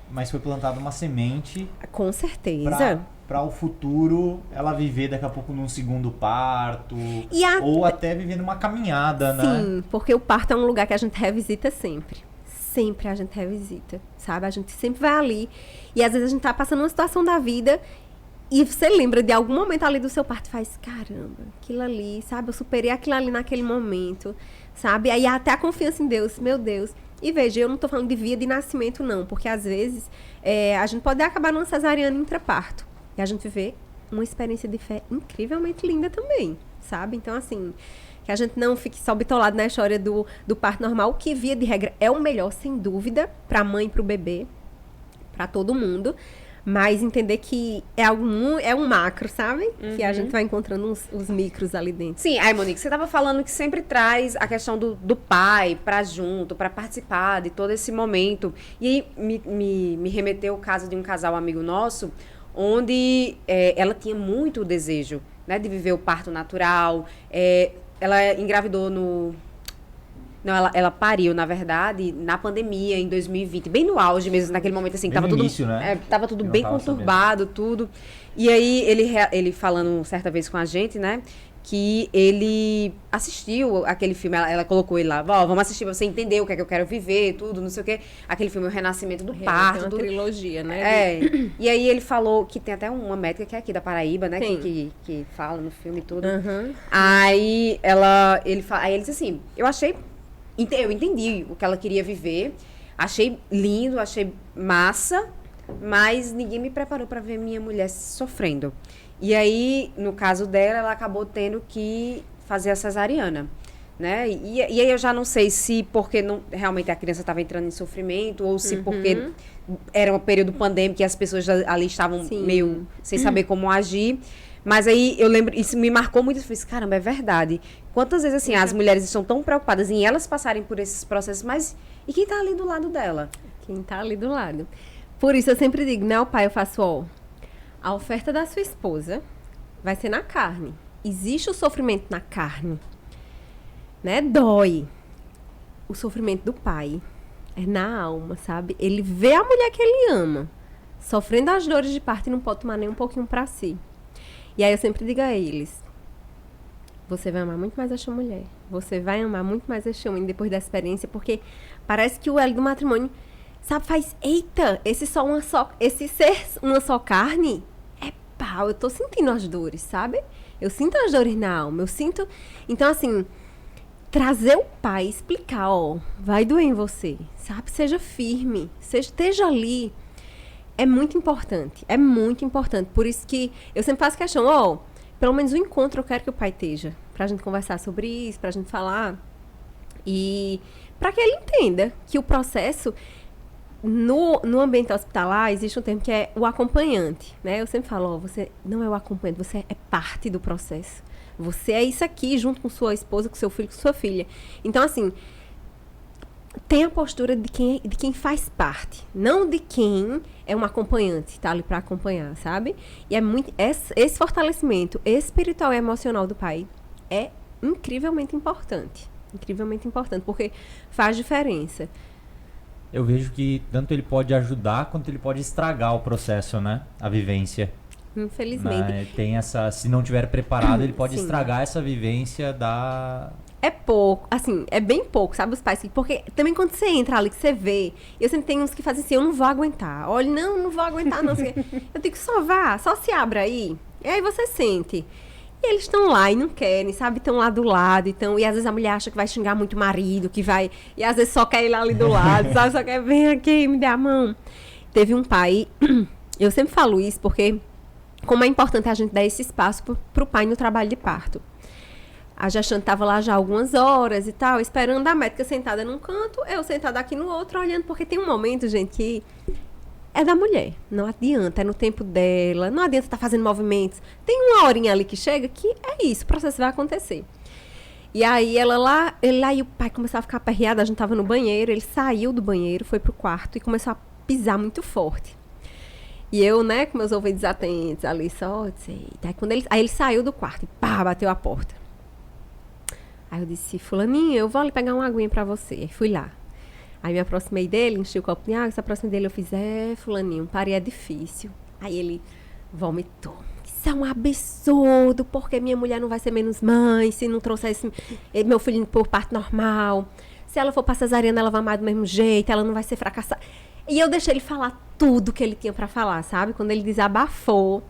Mas foi plantada uma semente. Com certeza. Para o futuro ela viver daqui a pouco num segundo parto. Ou até viver numa caminhada, né? Sim, porque o parto é um lugar que a gente revisita sempre. Sempre a gente revisita, sabe? A gente sempre vai ali. E às vezes a gente tá passando uma situação da vida e você lembra de algum momento ali do seu parto e faz, caramba, aquilo ali, sabe? Eu superei aquilo ali naquele momento, sabe? Aí até a confiança em Deus, meu Deus. E veja, eu não tô falando de via de nascimento, não. Porque às vezes a gente pode acabar numa cesariana intraparto. E a gente vê uma experiência de fé incrivelmente linda também, sabe? Então, assim, que a gente não fique só bitolado na história do parto normal, que via de regra é o melhor, sem dúvida, pra mãe e pro bebê, pra todo mundo. Mas entender que é um macro, sabe? Uhum. Que a gente vai encontrando os micros ali dentro. Sim, aí, Monique, você estava falando que sempre traz a questão do pai pra junto, pra participar de todo esse momento. E aí me remeteu o caso de um casal amigo nosso, onde ela tinha muito desejo, né, de viver o parto natural. Ela engravidou Não, ela pariu, na verdade, na pandemia, em 2020, bem no auge mesmo, naquele momento, assim, bem tava tudo, início, né? Tava tudo bem conturbado, tudo. E aí, ele falando certa vez com a gente, né, que ele assistiu aquele filme, ela colocou ele lá, vamos assistir pra você entender o que é que eu quero viver, tudo, não sei o quê. Aquele filme, O Renascimento do Parto. Tem uma trilogia, né? E aí ele falou que tem até uma médica que é aqui da Paraíba, né, que fala no filme e tudo. Uhum. Aí ele disse assim, eu entendi o que ela queria viver, achei lindo, achei massa, mas ninguém me preparou para ver minha mulher sofrendo. E aí, no caso dela, ela acabou tendo que fazer a cesariana, né? E aí eu já não sei se porque realmente a criança estava entrando em sofrimento ou se porque era um período pandêmico e as pessoas ali estavam meio sem saber como agir. Mas aí eu lembro, isso me marcou muito, eu falei, caramba, é verdade. Quantas vezes, assim, as mulheres estão tão preocupadas em elas passarem por esses processos, mas e quem tá ali do lado dela? Quem tá ali do lado. Por isso eu sempre digo, né, o pai, eu faço, a oferta da sua esposa vai ser na carne. Existe o sofrimento na carne, né, dói. O sofrimento do pai é na alma, sabe? Ele vê a mulher que ele ama, sofrendo as dores de parto e não pode tomar nem um pouquinho pra si. E aí eu sempre digo a eles, você vai amar muito mais esta mulher. Você vai amar muito mais este homem depois da experiência, porque parece que o elo do matrimônio, sabe, faz, eita, esse ser uma só carne, é pau, eu tô sentindo as dores, sabe? Eu sinto as dores na alma, eu sinto... Então, assim, trazer o pai, explicar, ó, vai doer em você, sabe? Seja firme, esteja ali. É muito importante, é muito importante. Por isso que eu sempre faço questão, ó, pelo menos um encontro eu quero que o pai esteja, pra gente conversar sobre isso, pra gente falar. E pra que ele entenda que o processo... No ambiente hospitalar, existe um termo que é o acompanhante, né? Eu sempre falo, ó, você não é o acompanhante, você é parte do processo. Você é isso aqui, junto com sua esposa, com seu filho, com sua filha. Então, assim, tem a postura de quem faz parte, não de quem é um acompanhante, tá ali para acompanhar, sabe? E é muito... Esse fortalecimento espiritual e emocional do pai é incrivelmente importante. Incrivelmente importante, porque faz diferença. Eu vejo que tanto ele pode ajudar quanto ele pode estragar o processo, né? A vivência. Infelizmente. Né? Tem essa, se não tiver preparado, ele pode Sim. estragar essa vivência da... É pouco, assim, é bem pouco, sabe, os pais? Porque também quando você entra ali, que você vê, eu sempre tenho uns que fazem assim, eu não vou aguentar. Olha, não vou aguentar, não. Eu digo, só vá, só se abra aí. E aí você sente. E eles estão lá e não querem, sabe? Estão lá do lado, então, e às vezes a mulher acha que vai xingar muito o marido, que vai... E às vezes só quer ir lá ali do lado, sabe? Só quer, vem aqui, me dê a mão. Teve um pai, eu sempre falo isso, porque como é importante a gente dar esse espaço pro pai no trabalho de parto. A gestante estava lá já algumas horas e tal, esperando a médica sentada num canto, eu sentada aqui no outro, olhando, porque tem um momento, gente, que... é da mulher, não adianta, é no tempo dela, não adianta estar fazendo movimentos. Tem uma horinha ali que chega que é isso, o processo vai acontecer. E aí ele lá e o pai começou a ficar aperreado, a gente tava no banheiro, ele saiu do banheiro, foi pro quarto e começou a pisar muito forte. E eu, né, com meus ouvidos atentos ali, só, aí ele saiu do quarto e pá, bateu a porta. Aí eu disse, fulaninho, eu vou ali pegar uma aguinha pra você. Aí fui lá. Aí me aproximei dele, enchi o copo de água, se aproximei dele, eu fiz, fulaninho, parei, é difícil. Aí ele vomitou. Isso é um absurdo, porque minha mulher não vai ser menos mãe, se não trouxer meu filho por parto normal. Se ela for pra cesariana, ela vai amar do mesmo jeito, ela não vai ser fracassada. E eu deixei ele falar tudo que ele tinha pra falar, sabe? Quando ele desabafou.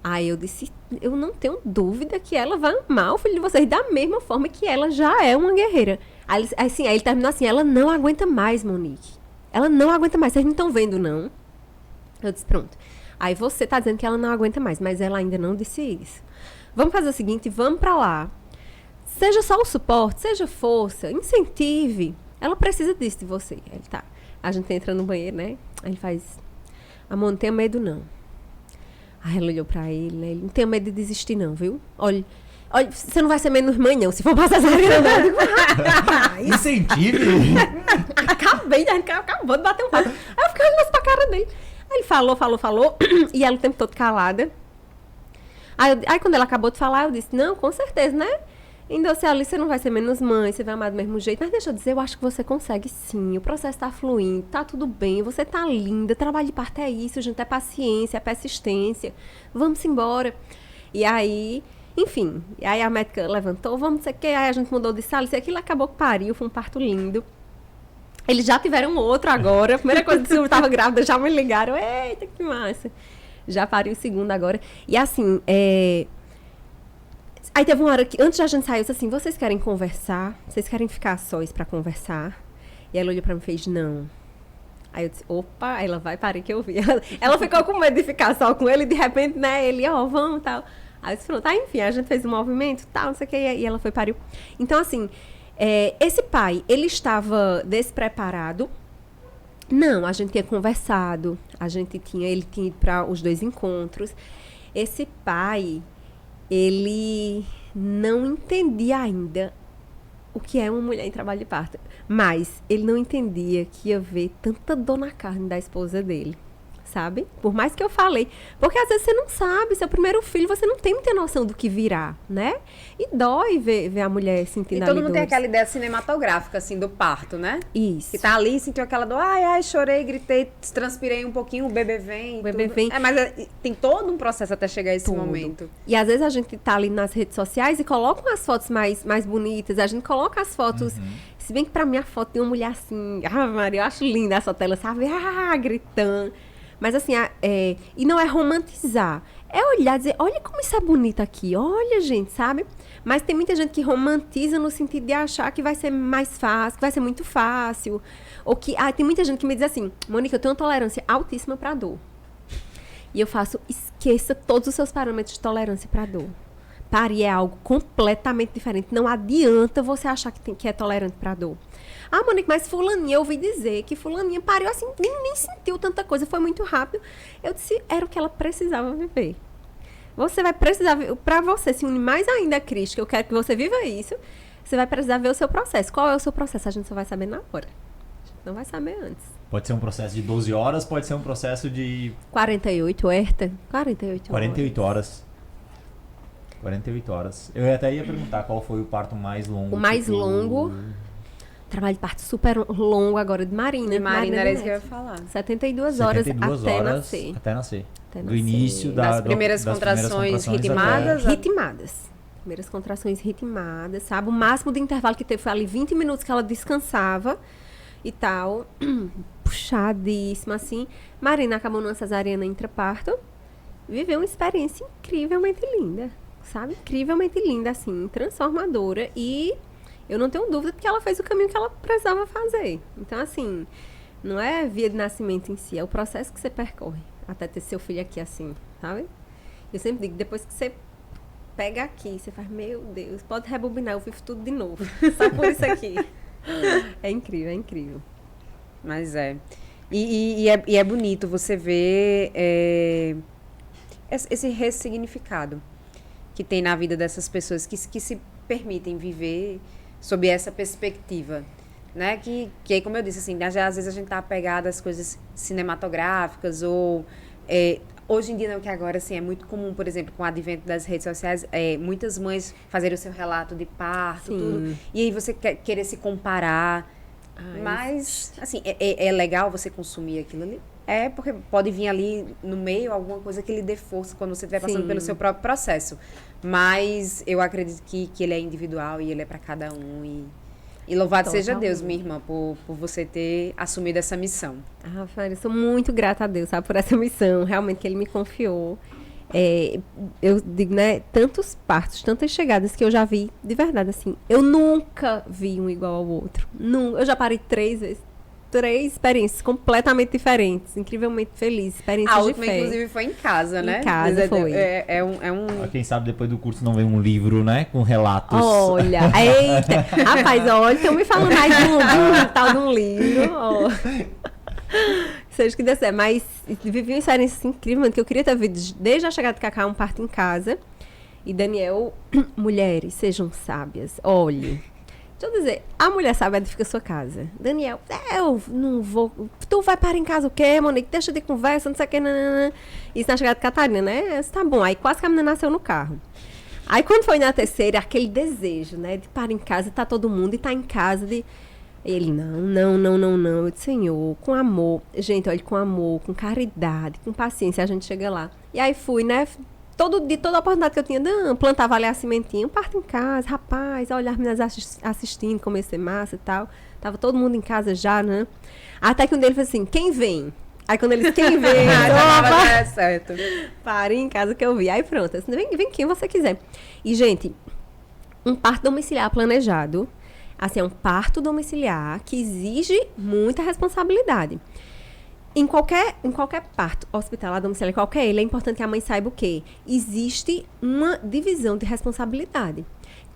Aí eu disse, eu não tenho dúvida que ela vai amar o filho de vocês da mesma forma que ela já é uma guerreira. Aí ele terminou assim, ela não aguenta mais, Monique. Ela não aguenta mais, vocês não estão vendo, não? Eu disse, pronto. Aí você tá dizendo que ela não aguenta mais, mas ela ainda não disse isso. Vamos fazer o seguinte, vamos pra lá. Seja só o suporte, seja força, incentive. Ela precisa disso de você. Aí ele tá. A gente entra no banheiro, né? Aí ele faz, amor, não tenha medo, não. Aí ela olhou pra ele, né? Ele não tenha medo de desistir, não, viu? Olha, você não vai ser menos mãe, não. Se for passar cesariana, eu digo, incentive! Acabou de bater um papo. Aí eu fiquei olhando pra cara dele. Aí ele falou. E ela o tempo todo calada. Aí quando ela acabou de falar, eu disse, não, com certeza, né? Ainda você ali, você não vai ser menos mãe, você vai amar do mesmo jeito. Mas deixa eu dizer, eu acho que você consegue sim. O processo tá fluindo, tá tudo bem, você tá linda. Trabalho de parto é isso, gente, é paciência, é persistência. Vamos embora. E aí, enfim, e aí a médica levantou, vamos, não sei o que, aí a gente mudou de sala, isso e aquilo, acabou que pariu, foi um parto lindo. Eles já tiveram outro agora. A primeira coisa que eu estava grávida, já me ligaram. Eita, que massa. Já pariu o segundo agora. E assim, aí teve uma hora que, antes da gente sair, eu disse assim, vocês querem conversar? Vocês querem ficar sós pra conversar? E ela olhou pra mim e fez, não. Aí eu disse, opa, ela vai parir que eu vi. Ela ficou com medo de ficar só com ele, e de repente, né, ele, vamos e tal. Aí eu disse, pronto, enfim, a gente fez um movimento, tal, não sei o que, e ela foi pariu. Então, assim, esse pai, ele estava despreparado. Não, a gente tinha conversado, ele tinha ido para os 2 encontros. Esse pai, ele não entendia ainda o que é uma mulher em trabalho de parto. Mas ele não entendia que ia ver tanta dor na carne da esposa dele, sabe? Por mais que eu falei. Porque às vezes você não sabe, seu primeiro filho, você não tem muita noção do que virá, né? E dói ver a mulher sentindo E todo ali mundo tem dores. aquela ideia cinematográfica, assim, do parto, né? Isso. Que tá ali, sentiu aquela dor, ai, chorei, gritei, transpirei um pouquinho, o bebê vem. O bebê tudo. vem. Mas tem todo um processo até chegar a esse Tudo. momento. E às vezes a gente tá ali nas redes sociais e coloca umas fotos mais bonitas. A gente coloca as fotos. Se bem que pra mim a foto tem uma mulher assim. Ah, Maria, eu acho linda essa tela, sabe? Ah, gritando. Mas assim, e não é romantizar. É olhar e dizer, olha como isso é bonito aqui. Olha, gente, sabe? Mas tem muita gente que romantiza no sentido de achar que vai ser mais fácil, que vai ser muito fácil. Ou que. Tem muita gente que me diz assim, Mônica, eu tenho uma tolerância altíssima pra dor. E eu faço, esqueça todos os seus parâmetros de tolerância para dor. Parir é algo completamente diferente. Não adianta você achar que é tolerante para dor. Ah, Mônica, mas fulaninha, eu ouvi dizer que fulaninha pariu assim, nem sentiu tanta coisa, foi muito rápido. Eu disse, era o que ela precisava viver. Você vai precisar, para você se unir mais ainda a Cristo, que eu quero que você viva isso, você vai precisar ver o seu processo. Qual é o seu processo? A gente só vai saber na hora. A gente não vai saber antes. Pode ser um processo de 12 horas, pode ser um processo de 48, Herta? 48 horas. 48 horas. 48 horas. Eu até ia perguntar qual foi o parto mais longo. O mais longo, trabalho de parto super longo agora de Marina. De Marina era isso que eu ia Neto. falar. 72 horas 72 até horas nascer. Até nascer. Até Do nascer. início Das primeiras contrações ritmadas. Ritmadas. Primeiras contrações ritmadas, sabe? O máximo de intervalo que teve foi ali 20 minutos que ela descansava e tal. Puxadíssima, assim. Marina acabou numa cesariana intraparto. Viveu uma experiência incrivelmente linda, sabe? Incrivelmente linda, assim, transformadora. E eu não tenho dúvida que ela fez o caminho que ela precisava fazer. Então, assim, não é via de nascimento em si, é o processo que você percorre até ter seu filho aqui, assim, sabe? Eu sempre digo, depois que você pega aqui, você faz, meu Deus, pode rebobinar, eu vivo tudo de novo. Só por isso aqui. É incrível, é incrível. Mas é. E é bonito você ver esse ressignificado que tem na vida dessas pessoas que se permitem viver sob essa perspectiva, né? Que como eu disse, assim, às vezes a gente tá apegado às coisas cinematográficas ou... hoje em dia, não, que agora, assim, é muito comum, por exemplo, com o advento das redes sociais, muitas mães fazerem o seu relato de parto, tudo, e aí você querer se comparar. Mas, assim, é legal você consumir aquilo ali? Porque pode vir ali no meio alguma coisa que lhe dê força quando você estiver passando pelo seu próprio processo. Mas eu acredito que ele é individual e ele é para cada um. E louvado seja Deus, minha irmã, por você ter assumido essa missão. Rafael, eu sou muito grata a Deus, sabe, por essa missão, realmente, que Ele me confiou. Eu digo, né, tantos partos, tantas chegadas que eu já vi, de verdade, assim, eu nunca vi um igual ao outro. Eu já parei 3 vezes. 3 experiências completamente diferentes, incrivelmente felizes, experiências A de última, fé. inclusive, foi em casa, né? Em casa, foi. Quem sabe depois do curso não vem um livro, né? Com relatos. Olha, eita, rapaz, olha, estão me falando mais de um tal de um livro, ó. Seja o que der certo, mas vivi uma experiência incrível, que eu queria ter visto desde a chegada de Cacá, um parto em casa. E Daniel, mulheres, sejam sábias, olhe. Deixa eu dizer, a mulher sábia edifica a sua casa. Daniel, eu não vou. Tu vai parar em casa o quê, Monique? Deixa de conversa, não sei o quê. Nanana. Isso na chegada de Catarina, né? Isso tá bom. Aí quase que a menina nasceu no carro. Aí quando foi na terceira, aquele desejo, né? De parar em casa, tá todo mundo e tá em casa. Ele, não. Eu disse, Senhor, com amor. Gente, olha, com amor, com caridade, com paciência, a gente chega lá. E aí fui, né? De toda a oportunidade que eu tinha, plantava ali a sementinha, parto em casa, rapaz, olha as meninas assistindo, comecei massa e tal. Tava todo mundo em casa já, né? Até que um deles falou assim, quem vem? Aí quando eles, quem vem? É certo. Parei em casa que eu vi. Aí pronto, assim, vem quem você quiser. E, gente, um parto domiciliar planejado, assim, é um parto domiciliar que exige muita responsabilidade. Em qualquer parto hospitalar, domiciliar, qualquer ele, é importante que a mãe saiba o quê? Existe uma divisão de responsabilidade.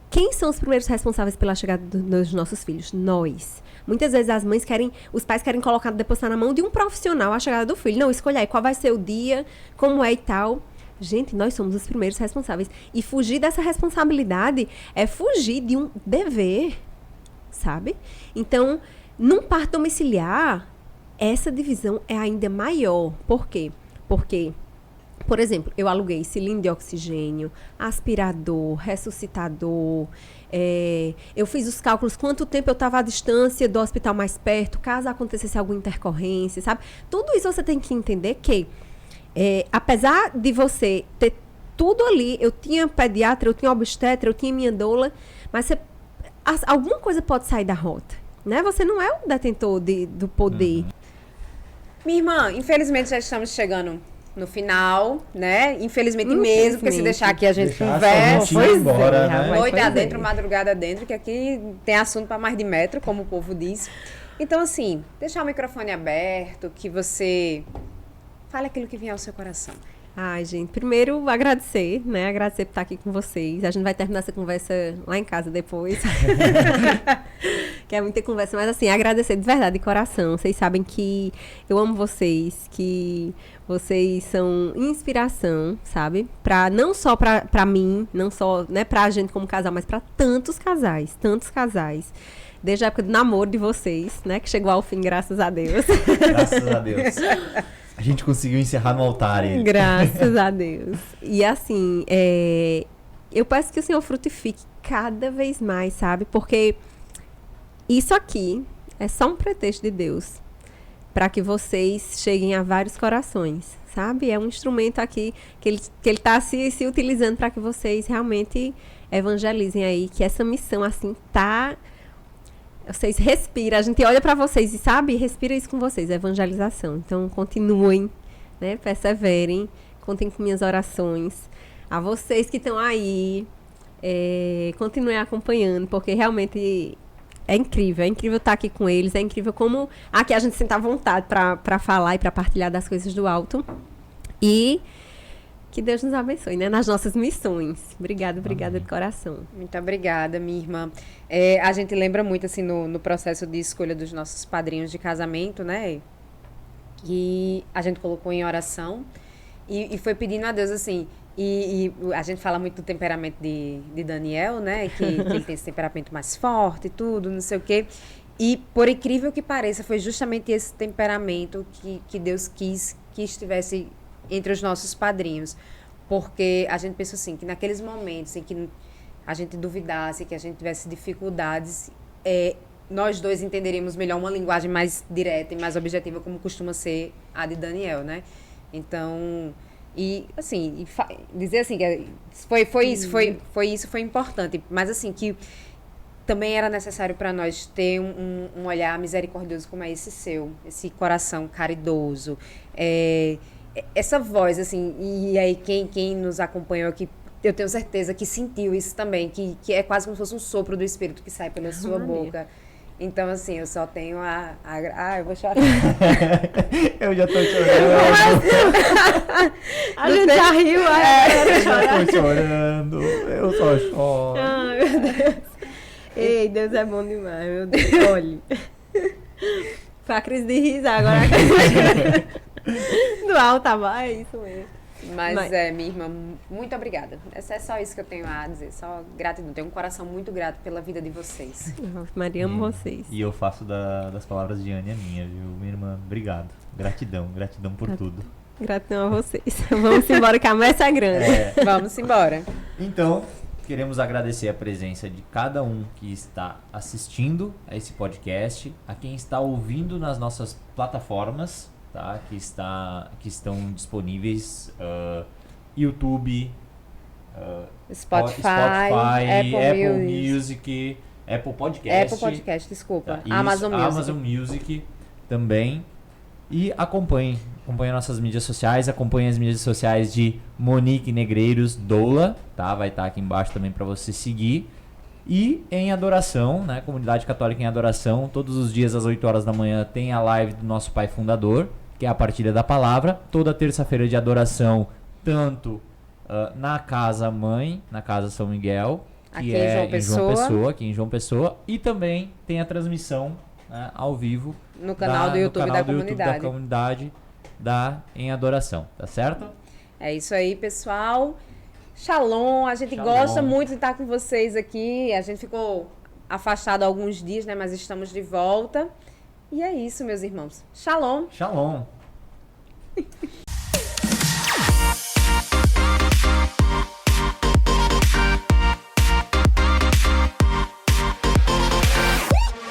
Quem são os primeiros responsáveis pela chegada dos nossos filhos? Nós. Muitas vezes os pais querem depositar na mão de um profissional a chegada do filho. Não, escolha aí qual vai ser o dia, como é e tal. Gente, nós somos os primeiros responsáveis. E fugir dessa responsabilidade é fugir de um dever, sabe? Então, num parto domiciliar, essa divisão é ainda maior. Por quê? Porque, por exemplo, eu aluguei cilindro de oxigênio, aspirador, ressuscitador. Eu fiz os cálculos, quanto tempo eu estava à distância do hospital mais perto, caso acontecesse alguma intercorrência, sabe? Tudo isso você tem que entender que, apesar de você ter tudo ali, eu tinha pediatra, eu tinha obstetra, eu tinha minha doula, mas alguma coisa pode sair da rota, né? Você não é o detentor do poder. Minha irmã, infelizmente já estamos chegando no final, né? Infelizmente mesmo, porque se deixar aqui a gente conversa. Embora, né? Noite adentro, madrugada adentro, que aqui tem assunto para mais de metro, como o povo diz. Então, assim, deixar o microfone aberto, que você fale aquilo que vier ao seu coração. Ai, gente, primeiro agradecer, né? Agradecer por estar aqui com vocês. A gente vai terminar essa conversa lá em casa depois. Que é muita conversa, mas assim, agradecer de verdade, de coração. Vocês sabem que eu amo vocês, que vocês são inspiração, sabe? Não só pra mim, não só, né, pra gente como casal, mas pra tantos casais. Desde a época do namoro de vocês, né? Que chegou ao fim, graças a Deus. Graças a Deus. A gente conseguiu encerrar no altar ele. Graças a Deus. E assim, eu peço que o Senhor frutifique cada vez mais, sabe? Porque isso aqui é só um pretexto de Deus para que vocês cheguem a vários corações, sabe? É um instrumento aqui que ele tá se utilizando para que vocês realmente evangelizem aí, que essa missão assim tá... Vocês respiram, a gente olha para vocês e sabe, respira isso com vocês, evangelização. Então, continuem, né, perseverem, contem com minhas orações. A vocês que estão aí, continuem acompanhando, porque realmente é incrível estar aqui com eles, é incrível como aqui a gente sente à vontade para falar e para partilhar das coisas do alto. E que Deus nos abençoe, né? Nas nossas missões. Obrigada de coração. Muito obrigada, minha irmã. A gente lembra muito, assim, no processo de escolha dos nossos padrinhos de casamento, né? E a gente colocou em oração e foi pedindo a Deus, assim... E a gente fala muito do temperamento de Daniel, né? Que ele tem esse temperamento mais forte e tudo, não sei o quê. E, por incrível que pareça, foi justamente esse temperamento que Deus quis que estivesse entre os nossos padrinhos, porque a gente pensou assim, que naqueles momentos em que a gente duvidasse, que a gente tivesse dificuldades, nós dois entenderíamos melhor uma linguagem mais direta e mais objetiva, como costuma ser a de Daniel, né? Então, e assim, dizer assim, que foi importante, mas assim, que também era necessário para nós ter um olhar misericordioso como é esse seu, esse coração caridoso, essa voz, assim, e aí quem nos acompanhou aqui, eu tenho certeza que sentiu isso também, que é quase como se fosse um sopro do Espírito que sai pela sua boca. Então, assim, eu só tenho eu vou chorar. Eu já tô chorando. A gente já riu, eu já tô chorando. Eu só choro. Ai, meu Deus. Ei, Deus é bom demais, meu Deus. Olha. Foi a crise de riso agora. Do alto, tá, é isso mesmo. Mas minha irmã, muito obrigada. É só isso que eu tenho a dizer, só gratidão. Tenho um coração muito grato pela vida de vocês. Maria, amo vocês. E eu faço das palavras de Anne a minha, viu? Minha irmã, obrigado. Gratidão por tudo. Gratidão a vocês. Vamos embora que a messa é grande. Vamos embora. Então, queremos agradecer a presença de cada um que está assistindo a esse podcast, a quem está ouvindo nas nossas plataformas, tá? Que estão disponíveis, YouTube, Spotify, Apple Music, Apple Podcast, desculpa. Tá, Amazon Music também. E acompanhe nossas mídias sociais, acompanhe as mídias sociais de Monique Negreiros Doula, tá? Vai estar aqui embaixo também para você seguir. E em adoração, né? Comunidade Católica em Adoração, todos os dias às 8 horas da manhã tem a live do nosso Pai Fundador, que é a partilha da palavra. Toda terça-feira de adoração, tanto na Casa Mãe, na Casa São Miguel, que aqui em João Pessoa, e também tem a transmissão, né, ao vivo no canal do YouTube da comunidade Em Adoração, tá certo? É isso aí, pessoal. Shalom, a gente gosta muito de estar com vocês aqui. A gente ficou afastado há alguns dias, né, mas estamos de volta. E é isso, meus irmãos. Shalom! Shalom.